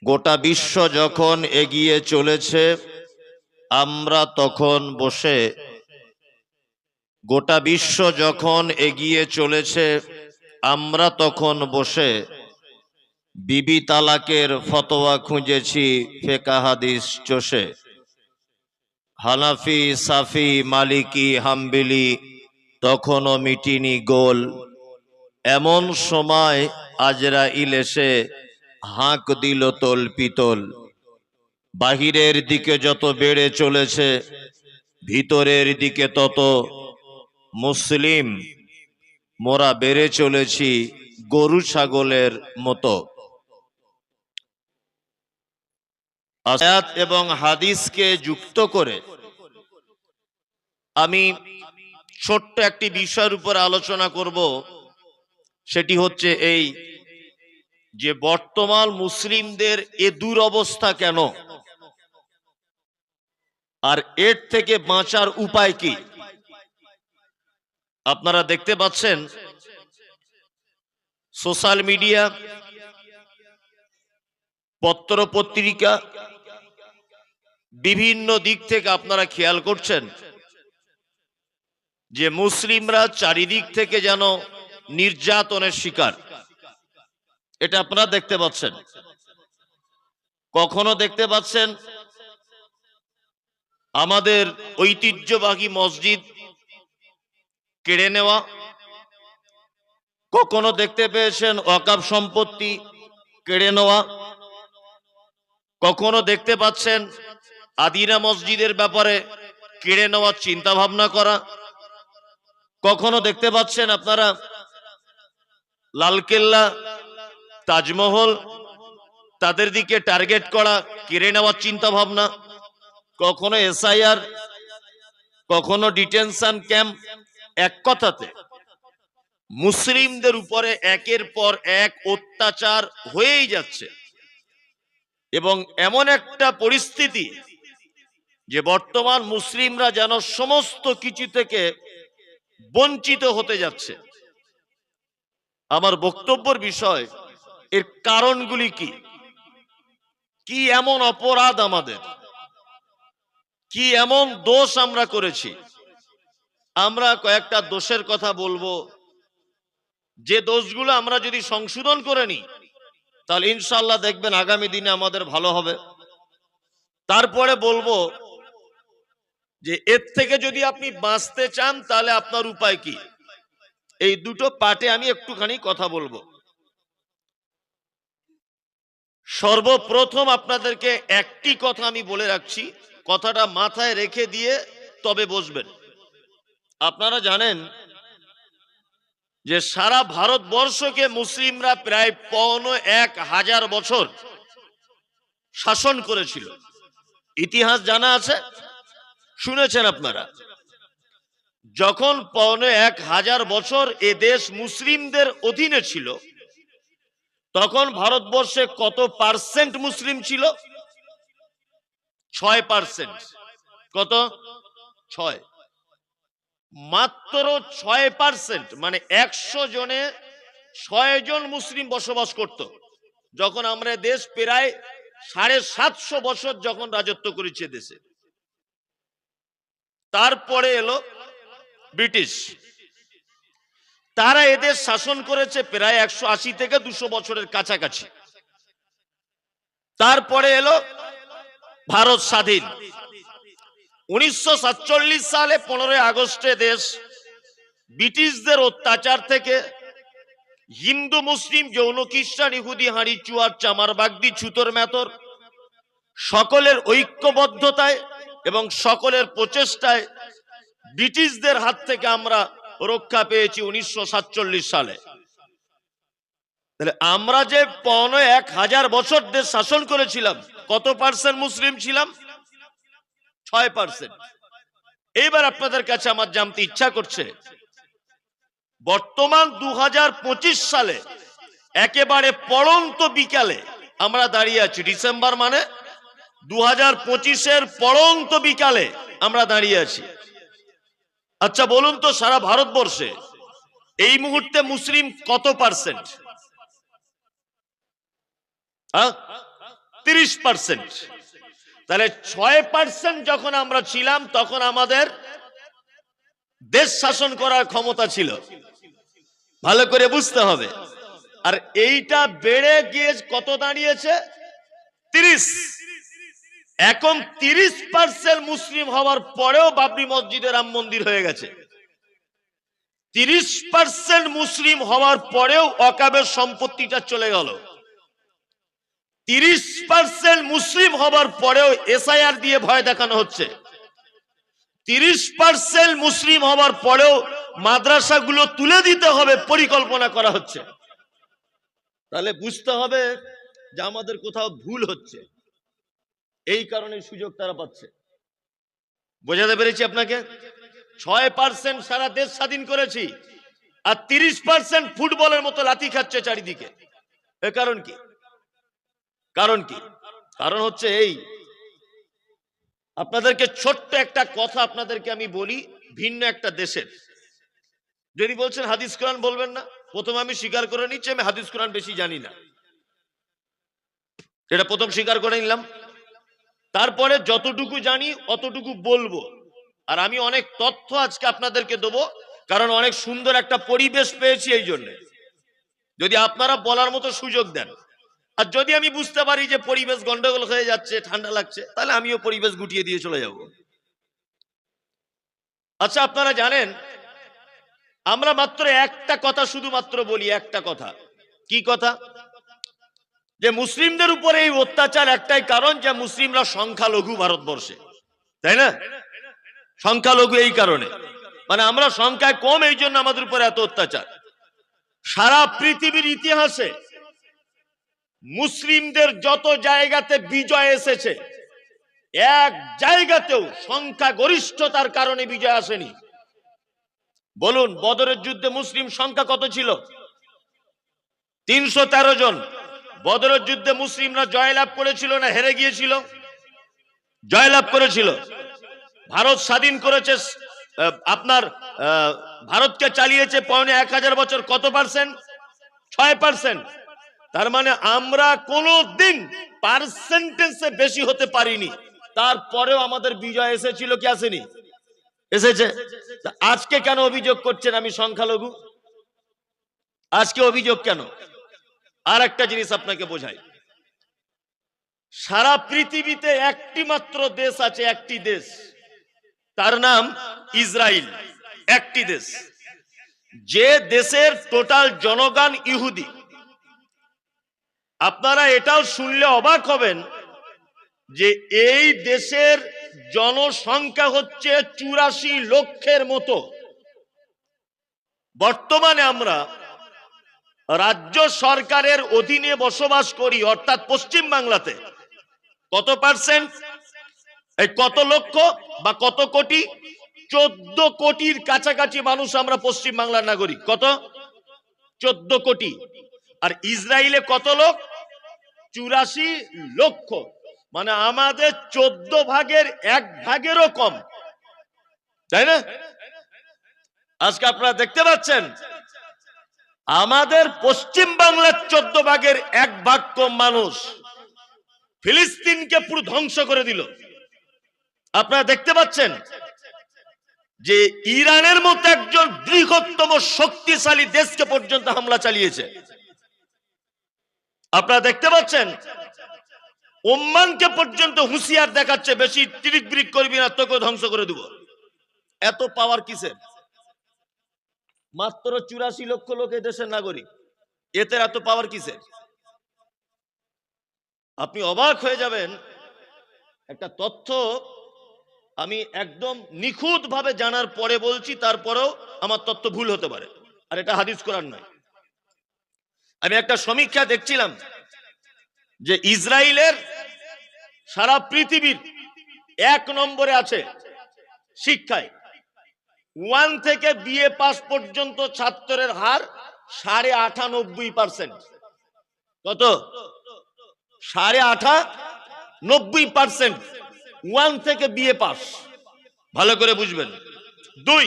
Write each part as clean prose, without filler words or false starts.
গোটা বিশ্ব যখন এগিয়ে চলেছে আমরা তখন বসে গোটা বিশ্ব যখন এগিয়ে চলেছে আমরা তখন বসে বিবি তালাকের ফতোয়া খুঁজেছি ফিকহ হাদিস চষে। হানাফি, সাফি, মালিকি, হাম্বলি তখনও মিটিনি গোল। এমন সময় আজরাইল এসে হাঁক দিল তোল পিতল। বাহিরের দিকে যত বেড়ে চলেছে ভিতরের দিকে তত মুসলিম মোরা বেড়ে চলেছি গরু ছাগলের মতো। আয়াত এবং হাদিসকে যুক্ত করে আমি ছোট্ট একটি বিষয়ের উপর আলোচনা করব। সেটি হচ্ছে এই যে বর্তমান মুসলিমদের এ দুরবস্থা কেন, আর এর থেকে বাঁচার উপায় কি। আপনারা দেখতে পাচ্ছেন সোশ্যাল মিডিয়া, পত্র পত্রিকা, বিভিন্ন দিক থেকে আপনারা খেয়াল করছেন যে মুসলিমরা চারিদিক থেকে যেন নির্যাতনের শিকার। এটা আপনারা দেখতে পাচ্ছেন। কখনো দেখতে পাচ্ছেন আমাদের ঐতিহ্যবাহী মসজিদ কেড়ে নেওয়া, কখনো দেখতে পেয়েছেন ওয়াকফ সম্পত্তি কেড়ে নেওয়া, কখনো দেখতে পাচ্ছেন আদিনা মসজিদের ব্যাপারে কেড়ে নেওয়ার চিন্তা ভাবনা করা, কখনো দেখতে পাচ্ছেন আপনারা লালকেল্লা, তাজমহল তাদের দিকে টার্গেট করা, কেড়ে নেওয়ার চিন্তা ভাবনা, কখনো এসআইআর, কখনো ডিটেনশন ক্যাম্প। এক কথাতে মুসলিমদের উপরে একের পর এক অত্যাচার হয়েই যাচ্ছে। এবং এমন একটা পরিস্থিতি যে বর্তমান মুসলিমরা যেন সমস্ত কিছু থেকে বঞ্চিত হতে যাচ্ছে। আমার বক্তব্যের বিষয় এর কারণগুলি কি, কি এমন অপরাধ আমাদের, কি এমন দোষ আমরা করেছি। আমরা কয়েকটা দোষের কথা বলবো, যে দোষগুলো আমরা যদি সংশোধন করে নিই তাহলে ইনশাআল্লাহ দেখবেন আগামী দিনে আমাদের ভালো হবে। তারপরে বলবো যে এর থেকে যদি আপনি বাঁচতে চান তাহলে আপনার উপায় কি। এই দুটো পার্টে আমি একটুখানি কথা বলবো। সর্বপ্রথম আপনাদেরকে একটি কথা আমি বলে রাখছি, কথাটা মাথায় রেখে দিয়ে তবে বসবেন। আপনারা জানেন যে সারা ভারতবর্ষকে মুসলিমরা প্রায় ৫১,০০০ বছর শাসন করেছিল। ইতিহাস জানা আছে, শুনেছেন আপনারা। যখন ৫১,০০০ বছর এ দেশ মুসলিমদের অধীনে ছিল তখন ভারতবর্ষে কত পার্সেন্ট মুসলিম ছিল? ৬%। কত? ৬। মাত্র ৬%, মানে ১০০ জনে ৬ জন মুসলিম বসবাস করত। যখন আমরা দেশ প্রায় ৭৫০ বছর যখন রাজত্ব করেছে দেশে। তারপরে এলো ব্রিটিশ, তারা এদেশ শাসন করেছে প্রায় ১৮০ থেকে ২০০ বছরের কাছাকাছি। তারপরে এলো ভারত স্বাধীন। ১৯৪৭ সালে ১৫ই আগস্টে দেশ ব্রিটিশদের অত্যাচার থেকে হিন্দু মুসলিম যৌন খ্রিস্টান ইহুদি হাঁড়ি চুয়ার চামার বাগদি ছুতোর মেতর সকলের ঐক্যবদ্ধতায় এবং সকলের প্রচেষ্টায় ব্রিটিশদের হাত থেকে আমরা রক্ষা পেয়েছি ১৯৪৭ সালে। তাহলে আমরা যে ৫১,০০০ বছর দেশ শাসন করেছিলাম, কত পার্সেন্ট মুসলিম ছিলাম? ৬%। এইবার আপনাদের কাছে আমার জানতে ইচ্ছা করছে, বর্তমান ২০২৫ সালে একেবারে পড়ন্ত বিকালে আমরা দাঁড়িয়ে আছি। ডিসেম্বর মানে ২০২৫-এর পড়ন্ত বিকালে আমরা দাঁড়িয়ে আছি। আচ্ছা বলুন তো, সারা ভারতবর্ষে এই মুহূর্তে মুসলিম কত পার্সেন্ট? 30%। তাহলে 6% যখন আমরা ছিলাম তখন আমাদের দেশ শাসন করার ক্ষমতা ছিল, ভালো করে বুঝতে হবে। আর এইটা বেড়ে গিয়ে কত দাঁড়িয়েছে? 30। এখন 30% মুসলিম হওয়ার পরেও বাবরি মসজিদে রাম মন্দির হয়ে গেছে। 30% মুসলিম হওয়ার পরেও ওয়াকফের সম্পত্তিটা চলে গেল। 30% মুসলিম হওয়ার পরেও এসআইআর দিয়ে ভয় দেখানো হচ্ছে। 30% মুসলিম হওয়ার পরেও মাদ্রাসাগুলো তুলে দিতে হবে পরিকল্পনা করা হচ্ছে। তাহলে বুঝতে হবে যে আমাদের কোথাও ভুল হচ্ছে, এই কারণে সুযোগ তারা পাচ্ছে। বোঝাতে পেরেছি আপনাকে? 6% সারা দেশ স্বাধীন করেছি, আর 30% ফুটবলের মতো লাথি খাচ্ছে চারিদিকে। এর কারণ কি? কারণ কি? কারণ হচ্ছে এই, আপনাদেরকে ছোট্ট একটা কথা আপনাদেরকে আমি বলি, ভিন্ন একটা দেশের। যদি বলছেন হাদিস কোরআন বলবেন না, প্রথমে আমি স্বীকার করে নিচ্ছি আমি হাদিস কোরআন বেশি জানি না, এটা প্রথম স্বীকার করে নিলাম। তারপরে যতটুকু জানি অতটুকু বলবো। আর আমি অনেক তথ্য আজকে আপনাদেরকে দেবো, কারণ অনেক সুন্দর একটা পরিবেশ পেয়েছি এই জন্য। যদি আপনারা বলার মতো সুযোগ দেন, আর যদি আমি বুঝতে পারি যে পরিবেশ গন্ডগোল হয়ে যাচ্ছে, ঠান্ডা লাগছে, তাহলে আমিও পরিবেশ গুটিয়ে দিয়ে চলে যাব। আচ্ছা, আপনারা জানেন আমরা মাত্র একটা কথা শুধুমাত্র বলি, একটা কথা। কি কথা? যে মুসলিমদের উপরে এই অত্যাচার একটাই কারণ যে মুসলিমরা সংখ্যালঘু ভারতবর্ষে, তাই না? সংখ্যালঘু এই কারণে, মানে আমরা সংখ্যায় কম, এই জন্য আমাদের উপরে এত অত্যাচার। সারা পৃথিবীর ইতিহাসে মুসলিমদের যত জায়গাতে বিজয় এসেছে, এক জায়গাতেও সংখ্যা গরিষ্ঠতার কারণে বিজয় আসেনি। বলুন, বদরের যুদ্ধে মুসলিম সংখ্যা কত ছিল? 313 জন। বদরের যুদ্ধে মুসলিমরা জয়লাভ করেছিল না হেরে গিয়েছিল? জয়লাভ করেছিল। ভারত স্বাধীন করেছে, আপনার ভারতকে চালিয়েছে 1000 বছর, কত পার্সেন্ট? 6%। তার মানে আমরা কোনোদিন পার্সেন্টেজে বেশি হতে পারিনি, তারপরেও আমাদের বিজয় এসেছিল কি আসেনি? এসেছে। আজকে কেন অভিযোগ করছেন আমি সংখ্যালঘু? আজকে অভিযোগ কেন? আর একটা জিনিস আপনাকে বোঝাই, সারা পৃথিবীতে একটি মাত্র দেশ আছে, একটি দেশ, তার নাম ইসরায়েল। একটি দেশ, যে দেশের টোটাল জনগণ ইহুদি। আপনারা এটাও শুনলে অবাক হবেন যে এই দেশের জনসংখ্যা হচ্ছে 84 লক্ষের মতো। বর্তমানে আমরা রাজ্য সরকারের অধীনে বসবাস করি, অর্থাৎ পশ্চিম বাংলাতে। কত পার্সেন্ট? এই কত লক্ষ বা কত কোটি? 14 কোটির কাছাকাছি মানুষ আমরা পশ্চিম বাংলার নাগরিক। কত? 14 কোটি। আর ইসরায়েলে কত লোক? 84 লক্ষ। মানে আমাদের 14 ভাগের 1 ভাগেরও কম, তাই না? আজকে আপনারা দেখতে পাচ্ছেন আমাদের পশ্চিম বাংলার 14 ভাগের 1 ভাগ কম মানুষ ফিলিস্তিনকে পুরো ধ্বংস করে দিল। আপনারা দেখতে পাচ্ছেন যে ইরানের মতো একজন বৃহত্তম শক্তিশালী দেশকে পর্যন্ত হামলা চালিয়েছে। আপনারা দেখতে পাচ্ছেন ওমানকে পর্যন্ত হুঁশিয়ার দেখাচ্ছে, বেশি টিরিক বিরিক করবি না, তোকে ধ্বংস করে দেব। এত পাওয়ার কিসের? মাত্র 84 লক্ষ লোক এই দেশের নাগরিক, এতে এত পাওয়ার কিসের? আপনি অবাক হয়ে যাবেন। একটা তথ্য আমি একদম নিখুঁত ভাবে জানার পরে বলছি, তারপরেও আমার তথ্য ভুল হতে পারে, আর এটা হাদিস কোরআন নয়। আমি একটা সমীক্ষা দেখছিলাম যে ইসরায়েলের সারা পৃথিবীর 1 নম্বরে আছে শিক্ষায়। 1 থেকে বিএ পাস পর্যন্ত ছাত্রের হার 98.5%। কত? 98.5%। 1 থেকে বিএ পাস, ভালো করে বুঝবেন। 2,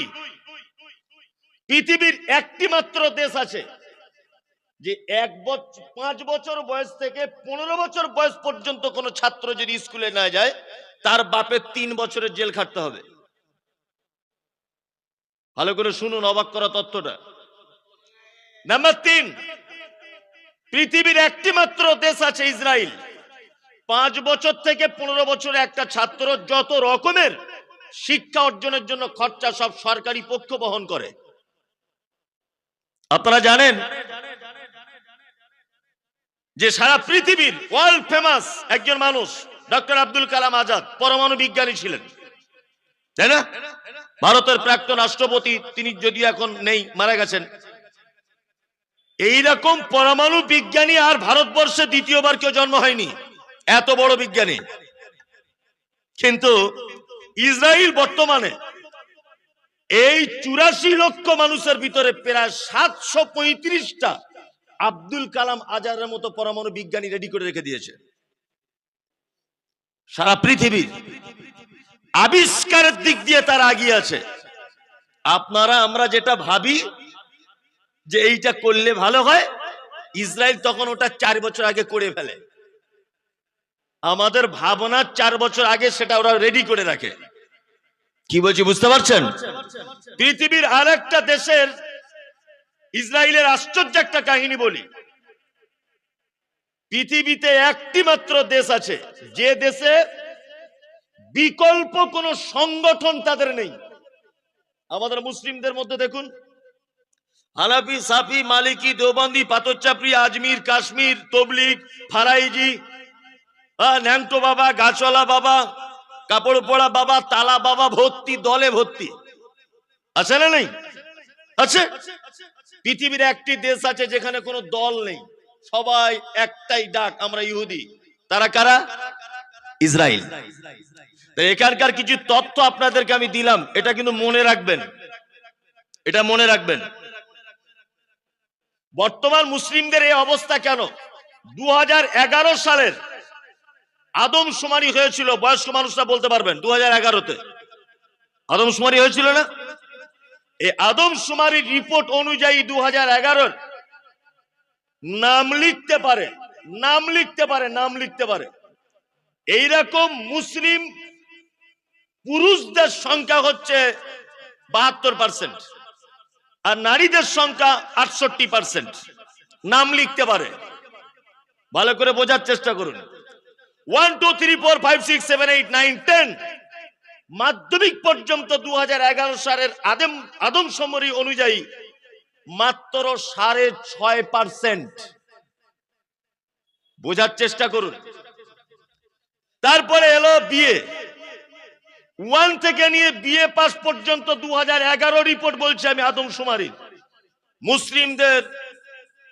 পৃথিবীর একটি মাত্র দেশ আছে যে 5 বছর বয়স থেকে 15 বছর বয়স পর্যন্ত কোনো ছাত্র যদি স্কুলে না যায়, তার বাপের 3 বছরের জেল খাটতে হবে। ভালো করে শুনুন অবাক করা তথ্যটা। নাম্বার 3, পৃথিবীর একটি মাত্র দেশ আছে ইসরায়েল, 5 বছর থেকে 15 বছরে একটা ছাত্র যত রকমের শিক্ষা অর্জনের জন্য খরচা সব সরকারি পক্ষ বহন করে। আপনারা জানেন যে সারা পৃথিবীর ওয়ার্ল্ড ফেমাস একজন মানুষ ডক্টর আব্দুল কালাম আজাদ পরমাণু বিজ্ঞানী ছিলেন, তাই না? ভারতের প্রাক্তন রাষ্ট্রপতি, তিনি যদিও এখন নেই, মারা গেছেন। এইরকম পরমাণু বিজ্ঞানী আর ভারতবর্ষে দ্বিতীয়বার কেউ জন্ম হয়নি, এত বড় বিজ্ঞানী। কিন্তু ইসরায়েল বর্তমানে এই 84 লক্ষ মানুষের ভিতরে প্রায় 735টা আব্দুল কালাম আজাদের মতো পরমাণু বিজ্ঞানী রেডি করে রেখে দিয়েছে। সারা পৃথিবীর আবিষ্কারের দিক দিয়ে তারা এগিয়ে আছে। আপনারা আমরা যেটা ভাবি যে এইটা করলে ভালো হয়, ইসরায়েল তখন ওটা 4 বছর আগে করে ফেলে। আমাদের ভাবনা 4 বছর আগে সেটা ওরা রেডি করে রাখে। কি বলছি বুঝতে পারছেন? পৃথিবীর আরেকটা দেশের ইসরায়েলের আশ্চর্য একটা কাহিনী বলি। পৃথিবীতে একটি মাত্র দেশ আছে যে দেশে বিকল্প কোন সংগঠন তাদের নেই। আমাদের মুসলিমদের মধ্যে দেখুন, হানাফি, সাফি, মালিকি, দেওবন্দি, পাথরচাপড়ি, আজমির, কাশ্মীর, তবলিগ, ফারাইজি, ন্যাংটো বাবা, গাছওয়ালা বাবা, কাপড় পড়া বাবা, তালা বাবা, ভর্তি দলে ভর্তি আছে না নেই? আছে। পৃথিবীর একটি দেশ আছে যেখানে কোনো দল নেই, সবাই একটাই ডাক, আমরা ইহুদি। তারা কারা? ইসরায়েল। এখানকার কিছু তথ্য আপনাদেরকে আমি দিলাম, এটা কিন্তু মনে রাখবেন, এটা মনে রাখবেন। বর্তমান মুসলিমদের এই অবস্থা কেন? 2011 সালের আদমশুমারি হয়েছিল, বয়স্ক মানুষরা বলতে পারবেন, 2011-তে আদমশুমারি হয়েছিল না? এই আদমশুমারির রিপোর্ট অনুযায়ী 2011-র নাম লিখতে পারে, নাম লিখতে পারে, নাম লিখতে পারে এইরকম মুসলিম পুরুষদের সংখ্যা হচ্ছে 72% আর নারীদের সংখ্যা 68%। নাম লিখতে পারে, ভালো করে বোঝার চেষ্টা করুন। 1 2 3 4 5 6 7 8 9 10 মাধ্যমিক পর্যন্ত 2011 সালের আদমশুমারি অনুযায়ী মাত্র 6.5%। বোঝার চেষ্টা করুন। তারপরে এলো বিয়ে, 1 থেকে নিয়ে বিয়ে পাস পর্যন্ত 2011 রিপোর্ট বলছে আমি আদমশুমারি, মুসলিমদের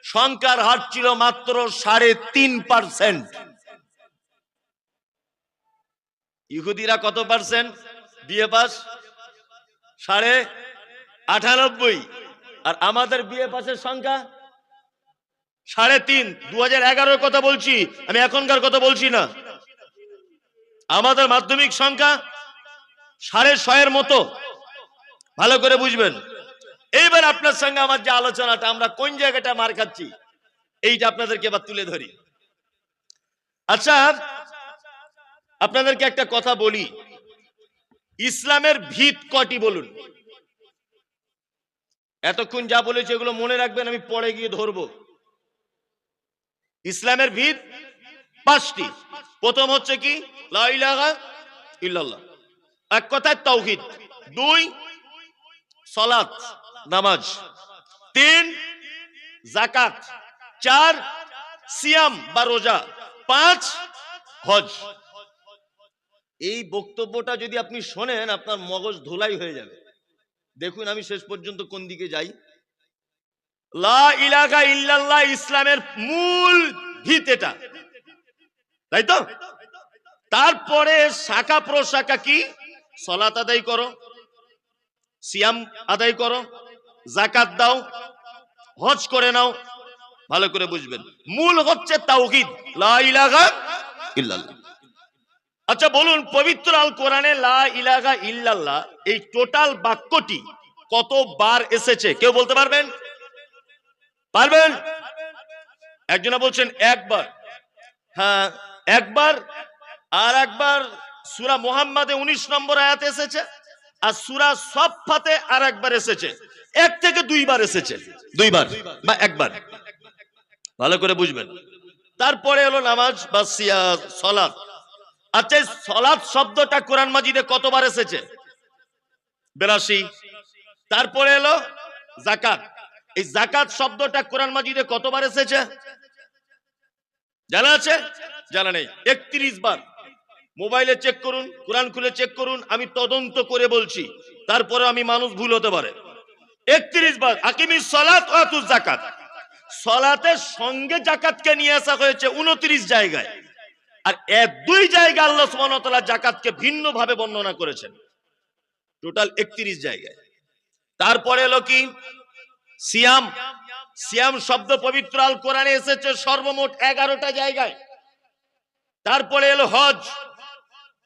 সংখ্যার হার ছিল মাত্র 3.5%। ইহুদিরা কত পার্সেন্ট বিয়ে পাস? 98.5। আর আমাদের বিয়ে পাসের সংখ্যা 3.5। 2011-র কথা বলছি আমি, এখনকার কথা বলছি না। আমাদের মাধ্যমিক সংখ্যা 6.5-এর মতো, ভালো করে বুঝবেন। এইবার আপনার সঙ্গে আমার যে আলোচনাটা, আমরা কোন জায়গাটা মার খাচ্ছি এইটা আপনাদেরকে এবার তুলে ধরি। আচ্ছা, আপনাদেরকে একটা কথা বলি, ইসলামের ভিত কটি বলুন? এতক্ষণ যা বলেছি এগুলো মনে রাখবেন, আমি পরে গিয়ে ধরবো। ইসলামের ভিত 5টি। প্রথম হচ্ছে কি? লা ইলাহা ইল্লাল্লাহ, এক কথায় তাওহীদ। 2 সালাত নামাজ, 3 যাকাত, 4 সিয়াম বা রোজা, 5 হজ। এই বক্তব্যটা যদি আপনি শোনেন আপনার মগজ ধুলাই হয়ে যাবে। দেখুন আমি শেষ পর্যন্ত কোন দিকে যাই। লা ইলাহা ইল্লাল্লাহ ইসলামের মূল ভিত, এটা তাই তো? তারপরে শাখা প্রশাখা কি? সালাত আদায় করো, সিয়াম আদায় করো, যাকাত দাও, হজ করে নাও। ভালো করে বুঝবেন, মূল হচ্ছে তাওহীদ, লা ইলাহা ইল্লাল্লাহ। আচ্ছা বলুন, পবিত্র আল কোরআনে লা ইলাহা ইল্লাল্লাহ এই টোটাল বাক্যটি কতবার এসেছে? কেউ বলতে পারবেন? পারবেন? একজনা বলছেন একবার, হ্যাঁ একবার। আর একবার সূরা মুহাম্মাদে 19 নম্বর আয়াতে এসেছে, আর সূরা সফফাতে আর একবার এসেছে। এক থেকে দুইবার এসেছে, দুইবার বা একবার, ভালো করে বুঝবেন। তারপরে হলো নামাজ বা সালাত। আচ্ছা, সালাত শব্দটা কোরআন মাজিদে কতবার এসেছে? 82। তারপরে এলো যাকাত। এই যাকাত শব্দটা কোরআন মাজিদে কতবার এসেছে জানা আছে? জানা নেই। 31 বার। মোবাইলে চেক করুন, কোরআন খুলে চেক করুন, আমি তদন্ত করে বলছি, তারপরে আমি মানুষ ভুল হতে পারে। 31 বার আকিমিস সালাত ওয়া আতুজ যাকাত। সালাতের সঙ্গে যাকাতকে নিয়ে আসা হয়েছে 29 জায়গায়, আর এক দুই জায়গায় আল্লাহ সুবহানাহু ওয়া তাআলা যাকাতকে ভিন্ন ভাবে বর্ণনা করেছেন, টোটাল 31 জায়গায়। তারপরে এলো কি সিয়াম। সিয়াম শব্দ পবিত্র আল কোরআনে এসেছে সর্বমোট 11টা জায়গায়। তারপরে এলো হজ।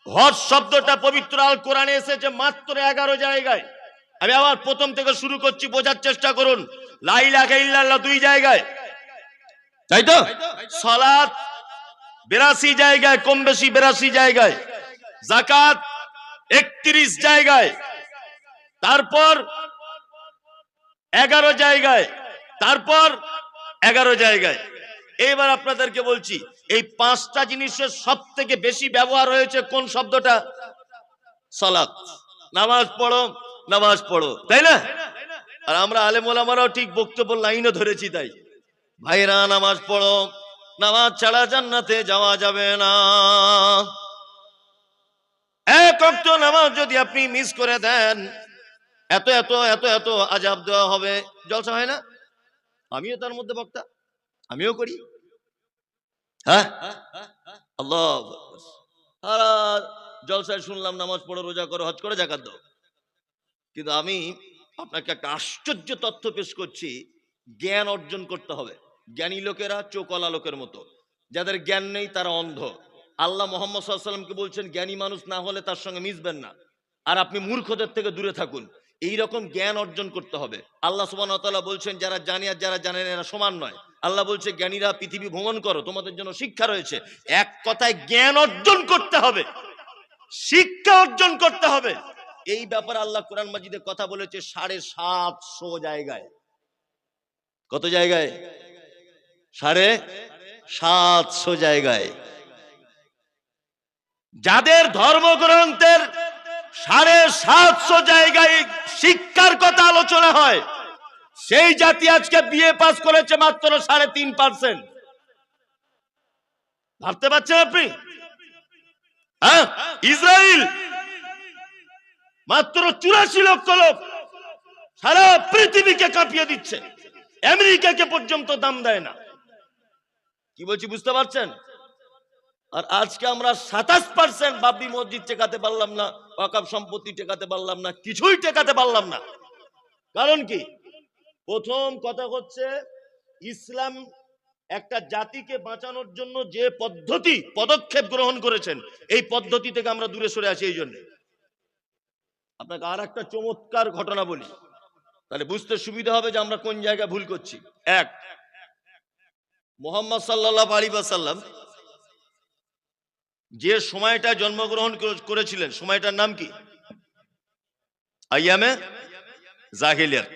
হজ শব্দটা পবিত্র আল কোরআনে এসেছে মাত্র 11 জায়গায়। আমি আবার প্রথম থেকে শুরু করছি, বোঝার চেষ্টা করুন। লা ইলাহা ইল্লাল্লাহ 2 জায়গায়, তাই তো? সালাত 82 জায়গায়, কম বেশি 82 জায়গায়। যাকাত 31 জায়গায়। তারপর 11 জায়গায়, তারপর 11 জায়গায়। এবার আপনাদেরকে বলছি, এই 5টা জিনিসের সব থেকে বেশি ব্যবহার হয়েছে কোন শব্দটা? সালাত। নামাজ পড়ো, নামাজ পড়ো, তাই না? আর আমরা আলেম ওলামারাও ঠিক বক্তব্য লাইনও ধরেছি। তাই ভাইরা, নামাজ পড়ো, নামাজ ছাড়া জান্নাতে যাওয়া যাবে না। এক ওয়াক্ত নামাজ যদি আপনি মিস করে দেন, এত এত এত এত আযাব দেওয়া হবে। জলসা হয় না? আমিও তার মধ্যে বক্তা, আমিও করি। হ্যাঁ, আল্লাহ সারা জলসায় শুনলাম নামাজ পড়ো, রোজা করো, হজ করো, যাকাত দাও। কিন্তু আমি আপনাকে একটা আশ্চর্য তথ্য পেশ করছি। জ্ঞান অর্জন করতে হবে। জ্ঞানী লোকেরা চোখওয়ালা লোকের মতো, যাদের জ্ঞান নেই তারা অন্ধ। আল্লাহ মুহাম্মদ সাল্লাল্লাহু আলাইহি ওয়াসাল্লামকে বলছেন জ্ঞানী মানুষ না হলে তার সঙ্গে মিশবেন না, আর আপনি মূর্খদের থেকে দূরে থাকুন। এই রকম জ্ঞান অর্জন করতে হবে। আল্লাহ সুবহানাহু ওয়া তাআলা বলছেন যারা জানে আর যারা জানে না এরা সমান নয়। আল্লাহ বলছে জ্ঞানীরা পৃথিবী ভ্রমণ করো, তোমাদের জন্য শিক্ষা রয়েছে। এক কথায় জ্ঞান অর্জন করতে হবে, শিক্ষা অর্জন করতে হবে। এই ব্যাপারে আল্লাহ কোরআন মাজিদে কথা বলেছে 750 জায়গায়। কত জায়গায়? 750 জায়গায়। যাদের ধর্মগ্রন্থের 750 জায়গায় শিক্ষার কথা আলোচনা হয়, সেই জাতি আজকে বিএ পাস করেছে মাত্র 3.5%। ভাবতে পারছেন আপনি? হ্যাঁ, ইসরায়েল মাত্র 84 লক্ষ লোক, সারা পৃথিবীকে কাঁপিয়ে দিচ্ছে। আমেরিকাকে পর্যন্ত দাম দেয় না। কি বলছি বুঝতে পারছেন? আর আজকে আমরা 27% বাবরি মসজিদ টেকাতে পারলাম না, ওয়াকফ সম্পত্তি টেকাতে পারলাম না, কিছুই টেকাতে পারলাম না। কারণ কি? প্রথম কথা হচ্ছে, ইসলাম একটা জাতিকে বাঁচানোর জন্য যে পদক্ষেপ গ্রহণ করেছেন, এই পদ্ধতি থেকে আমরা দূরে সরে আসি। এই জন্য আপনাকে আর একটা চমৎকার ঘটনা বলি, তাহলে বুঝতে সুবিধা হবে যে আমরা কোন জায়গায় ভুল করছি। এক, মুহাম্মদ সাল্লাল্লাহু আলাইহি ওয়াসাল্লাম যে সময়টা জন্মগ্রহণ করেছিলেন, সময়টার নাম কি? আইয়ামে জাহিলিয়াত,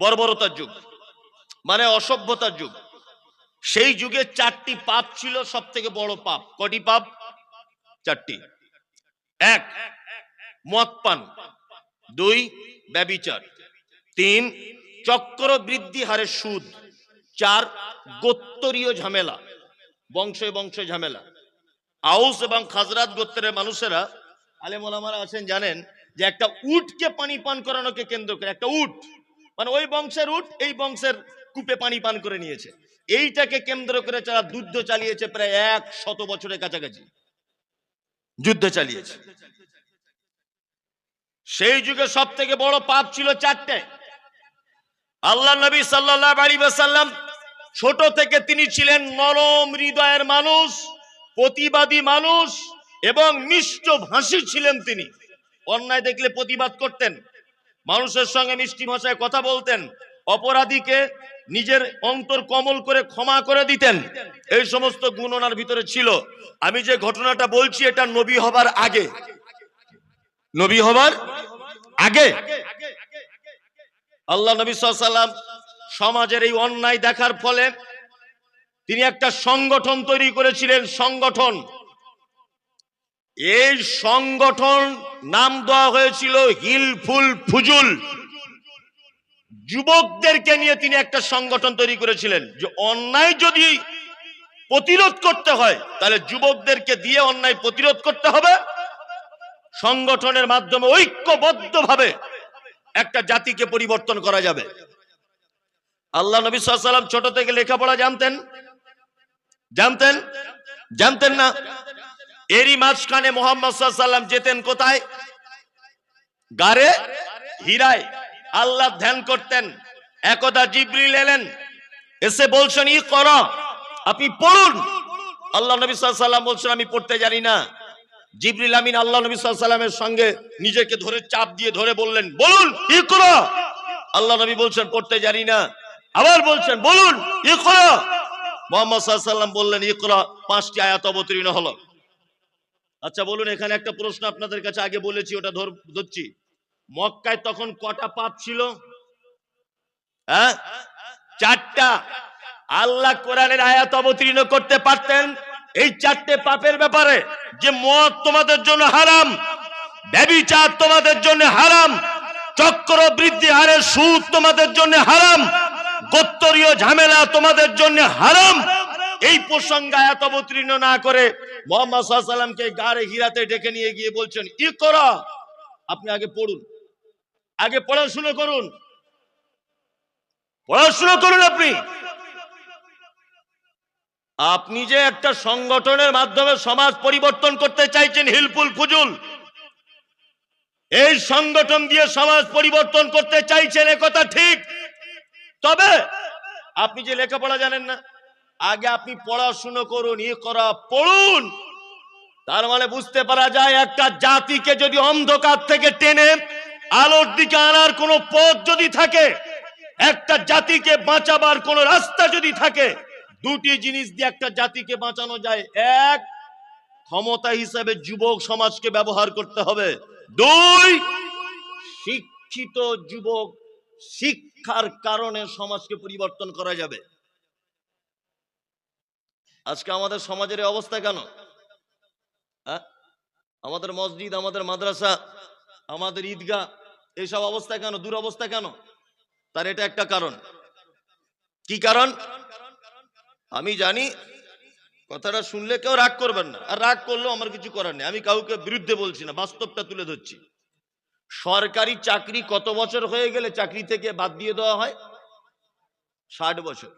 বর্বরতার যুগ, মানে অসভ্যতার যুগ। সেই যুগে 4টি পাপ ছিল সব থেকে বড় পাপ। কটি পাপ? 4টি। 1, মদ পান। 2, ব্যভিচার। 3, চক্রবৃদ্ধি হারে সুদ। 4, গোত্রীয় ঝামেলা, বংশে বংশে ঝামেলা। আউস এবং খাজরাত গোত্রের মানুষেরা, আলেম ওলামারা আছেন জানেন, যে একটা উটকে পানি পান করানোকে কেন্দ্র করে, একটা উট মানে ওই বংশের উট এই বংশের কূপে পানি পান করে নিয়েছে, এইটাকে কেন্দ্র করে যারা যুদ্ধ চালিয়েছে, প্রায় 100 বছরের কাছাকাছি যুদ্ধ চালিয়েছে। সেই যুগে সব থেকে বড় পাপ ছিল 4টে। আল্লাহ নবী সাল্লাল্লাহু আলাইহি ওয়াসাল্লাম ছোট থেকে তিনি ছিলেন নরম হৃদয়ের মানুষ, প্রতিবাদী মানুষ এবং মিষ্ট ভাষী ছিলেন। তিনি অন্যায় দেখলে প্রতিবাদ করতেন, মানুষের সঙ্গে মিষ্টি ভাষায় কথা বলতেন, অপরাধীকে নিজের অন্তর কমল করে ক্ষমা করে দিতেন, এই সমস্ত গুণ ওনার ভিতরে ছিল। আমি যে ঘটনাটা বলছি এটা নবী হবার আগে, নবী হবার আগে আল্লাহ নবী সাল্লাল্লাহু আলাইহি ওয়াসাল্লাম সমাজের এই অন্যায় দেখার ফলে তিনি একটা সংগঠন তৈরি করেছিলেন। সংগঠন, এই সংগঠন নাম দেওয়া হয়েছিল হিলফুল ফুজুল। যুবকদেরকে নিয়ে তিনি একটা সংগঠন তৈরি করেছিলেন যে অন্যায় যদি প্রতিরোধ করতে হয় তাহলে যুবকদেরকে দিয়ে অন্যায় প্রতিরোধ করতে হবে। সংগঠনের মাধ্যমে ঐক্যবদ্ধভাবে একটা জাতিকে পরিবর্তন করা যাবে। আল্লাহ নবী সাল্লাল্লাহু আলাইহি ওয়াসাল্লাম ছোট থেকে লেখাপড়া জানতেন? জানতেন? জানতেন না? এরই মাঝখানে মুহাম্মদ সাল্লাল্লাহু আলাইহি ওয়াসাল্লাম যেতেন কোথায়? গারে হিরায় আল্লাহ ধ্যান করতেন। একদা জিবরিল এলেন, এসে বলছেন ইকরা, আপনি পড়ুন। আল্লাহ নবী সাল্লাল্লাহু আলাইহি ওয়াসাল্লাম বলছেন আমি পড়তে জানি না। জিবরিল আমিন আল্লাহ নবী সাল্লাল্লাহু আলাইহি ওয়াসাল্লামের সঙ্গে নিজেকে ধরে চাপ দিয়ে ধরে বললেন বলুন ইকরা। আল্লাহ নবী বলছেন পড়তে জানি না। আবার বলছেন বলুন ইকরা। মুহাম্মদ সাল্লাল্লাহু আলাইহি ওয়াসাল্লাম বললেন ইকরা, 5টি আয়াত অবতীর্ণ হলো। আচ্ছা বলুন, এখানে একটা প্রশ্ন আপনাদের কাছে আগে বলেছি, ওটা ধরছি। মক্কায় তখন কটা পাপ ছিল? হ্যাঁ, 4টা। আল্লাহ কোরআনের আয়াত অবতীর্ণ করতে পারতেন এই 4টে পাপের ব্যাপারে, যে মদ তোমাদের জন্য হারাম, ব্যভিচার তোমাদের জন্য হারাম, চক্রবৃদ্ধি হারে সুদ তোমাদের জন্য হারাম, গোত্রীয় ঝামেলা তোমাদের জন্য হারাম। এই প্রসঙ্গে আয়াত অবতীর্ণ না করে মুহাম্মদ সাল্লাল্লাহু আলাইহি ওয়াসাল্লামকে গারে হিরাতে ডেকে নিয়ে গিয়ে বলছেন ইকরা, আপনি আগে পড়ুন, আগে পড়াশোনা করুন, পড়াশোনা করুন। আপনি যে একটা সংগঠনের মাধ্যমে সমাজ পরিবর্তন করতে চাইছেন হিলফুল ফুজুল, এই সংগঠন দিয়ে সমাজ পরিবর্তন করতে চাইছেন, একথা ঠিক। তবে আপনি যে লেখাপড়া জানেন না, আগে আপনি পড়াশোনা করুন, ইকরা পড়ুন। তার মানে বুঝতে পারা যায় একটা জাতিকে যদি অন্ধকার থেকে টেনে আলোর দিকে আনার কোন পথ যদি থাকে, একটা জাতিকে বাঁচাবার কোন রাস্তা যদি থাকে, 2টি জিনিস দিয়ে একটা জাতিকে বাঁচানো যায়। এক, ক্ষমতা হিসেবে যুবক সমাজকে ব্যবহার করতে হবে। 2, শিক্ষিত যুবক, শিক্ষার কারণে সমাজকে পরিবর্তন করা যাবে। আজকে আমাদের সমাজের অবস্থা কেন? আমাদের মসজিদ, আমাদের মাদ্রাসা, আমাদের ঈদগাহ, এইসব অবস্থা কেন, দুরবস্থা কেন? তার এটা একটা কারণ। কি কারণ? আমি জানি কথাটা শুনলে কেউ রাগ করবেন না, আর রাগ করলেও আমার কিছু করার নেই, আমি কাউকে বিরুদ্ধে বলছি না, বাস্তবটা তুলে ধরছি। সরকারি চাকরি কত বছর হয়ে গেলে চাকরি থেকে বাদ দিয়ে দেওয়া হয়? 60 বছর।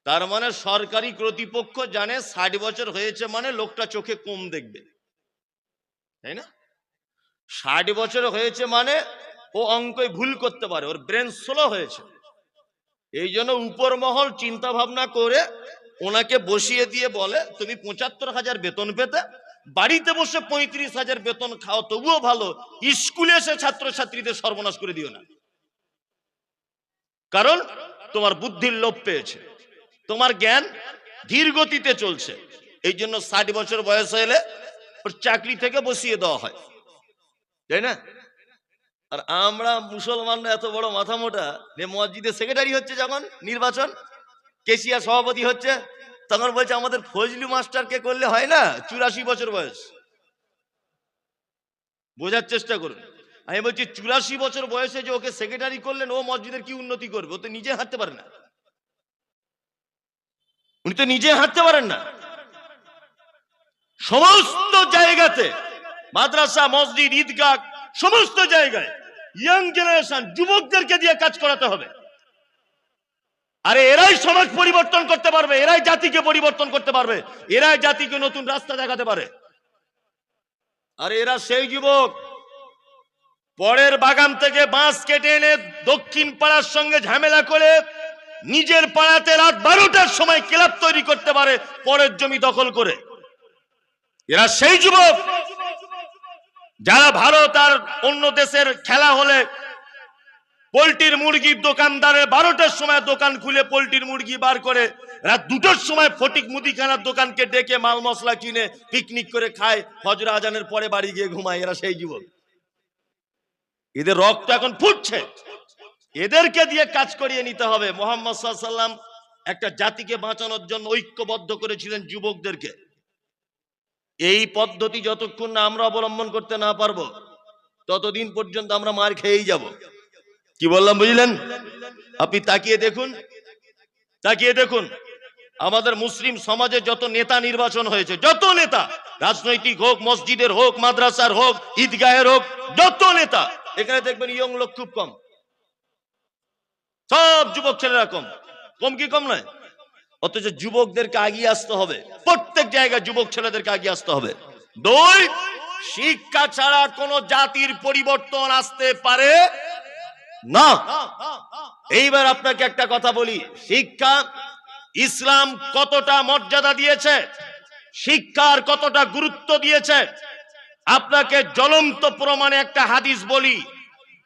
তার মানে সরকারি কর্তৃপক্ষ জানে 60 বছর হয়েছে মানে লোকটা চোখে কম দেখবে, তাই না? 60 বছর হয়েছে মানে ও অঙ্কই ভুল করতে পারে, ওর ব্রেন স্লো হয়েছে। এই জন্য উপর মহল চিন্তা ভাবনা করে ওনাকে বসিয়ে দিয়ে বলে তুমি 75,000 বেতন পেতে, বাড়িতে বসে 35,000 বেতন খাও তবুও ভালো, স্কুলে এসে ছাত্রছাত্রীদের সর্বনাশ করে দিও না। কারণ তোমার বুদ্ধির লোপ পেয়েছে, তোমার জ্ঞান ধীর গতিতে চলছে। এই জন্য 60 বছর বয়স হলে ওর চাকরি থেকে বসিয়ে দেওয়া হয়, তাই না? আর আমরা মুসলমানরা এত বড় মাথা মোটা যে মসজিদে সেক্রেটারি হচ্ছে, যখন নির্বাচন কেশিয়া সভাপতি হচ্ছে, তখন বলছে আমাদের ফজলু মাস্টারকে করলে হয় না, 84 বছর বয়স। বোঝার চেষ্টা করুন। আমি বলছি 84 বছর বয়সে যে ওকে সেক্রেটারি করলেন, ও মসজিদের কি উন্নতি করবে? ও তো নিজে হাঁটতে পারে না, উনি তো নিজে হাঁটতে পারেন না। সমস্ত জায়গাতে, মাদ্রাসা, মসজিদ, ঈদগাহ, সমস্ত জায়গায় ইয়াং জেনারেশন, যুবকদেরকে দিয়ে কাজ করাতে হবে। আরে এরাই সমাজ পরিবর্তন করতে পারবে, এরাই জাতিকে পরিবর্তন করতে পারবে, এরাই জাতিকে নতুন রাস্তা দেখাতে পারে। আরে এরা সেই যুবক, পরের বাগান থেকে বাঁশ কেটে এনে দক্ষিণ পাড়ার সঙ্গে ঝামেলা করে নিজের পাড়াতে রাত 12টার সময় ক্লাব তৈরি করতে পারে পরের জমি দখল করে। এরা সেই যুবক যারা ভারত আর অন্য দেশের খেলা হলে পোল্ট্রির মুরগির দোকানদারের 12টার সময় দোকান খুলে পোল্ট্রির মুরগি বার করে, রাত 2টোর সময় ফটিক মুদিখানার দোকানকে ডেকে মাল মশলা কিনে পিকনিক করে খায়, ফজর আজানের পরে বাড়ি গিয়ে ঘুমায়। এরা সেই যুবক, এদের রক্ত এখন ফুটছে, এদেরকে দিয়ে কাজ করিয়ে নিতে হবে। মুহাম্মদ সাল্লাল্লাহু আলাইহি ওয়াসাল্লাম একটা জাতিকে বাঁচানোর জন্য ঐক্যবদ্ধ করেছিলেন যুবকদেরকে। এই পদ্ধতি যতক্ষণ না আমরা অবলম্বন করতে না পারবো, ততদিন পর্যন্ত আমরা মার খেয়েই যাব। কি বললাম বুঝলেন? আপনি তাকিয়ে দেখুন, তাকিয়ে দেখুন আমাদের মুসলিম সমাজে যত নেতা নির্বাচন হয়েছে, যত নেতা, রাজনৈতিক হোক, মসজিদের হোক, মাদ্রাসার হোক, ঈদগাহের হোক, যত নেতা, এখানে দেখবেন ইয়ং লোক খুব কম, সব যুবক ছেলেরা কম। কম কি কম নয়? অথচ যুবকদেরকে আগিয়ে আসতে হবে, প্রত্যেক জায়গায় যুবক ছেলেদেরকে আগিয়ে আসতে হবে। 2, শিক্ষা ছাড়া কোন জাতির পরিবর্তন আসতে পারে না। এইবার আপনাকে একটা কথা বলি, শিক্ষা, ইসলাম কতটা মর্যাদা দিয়েছে, শিক্ষার কতটা গুরুত্ব দিয়েছে, আপনাকে জ্বলন্ত প্রমাণে একটা হাদিস বলি।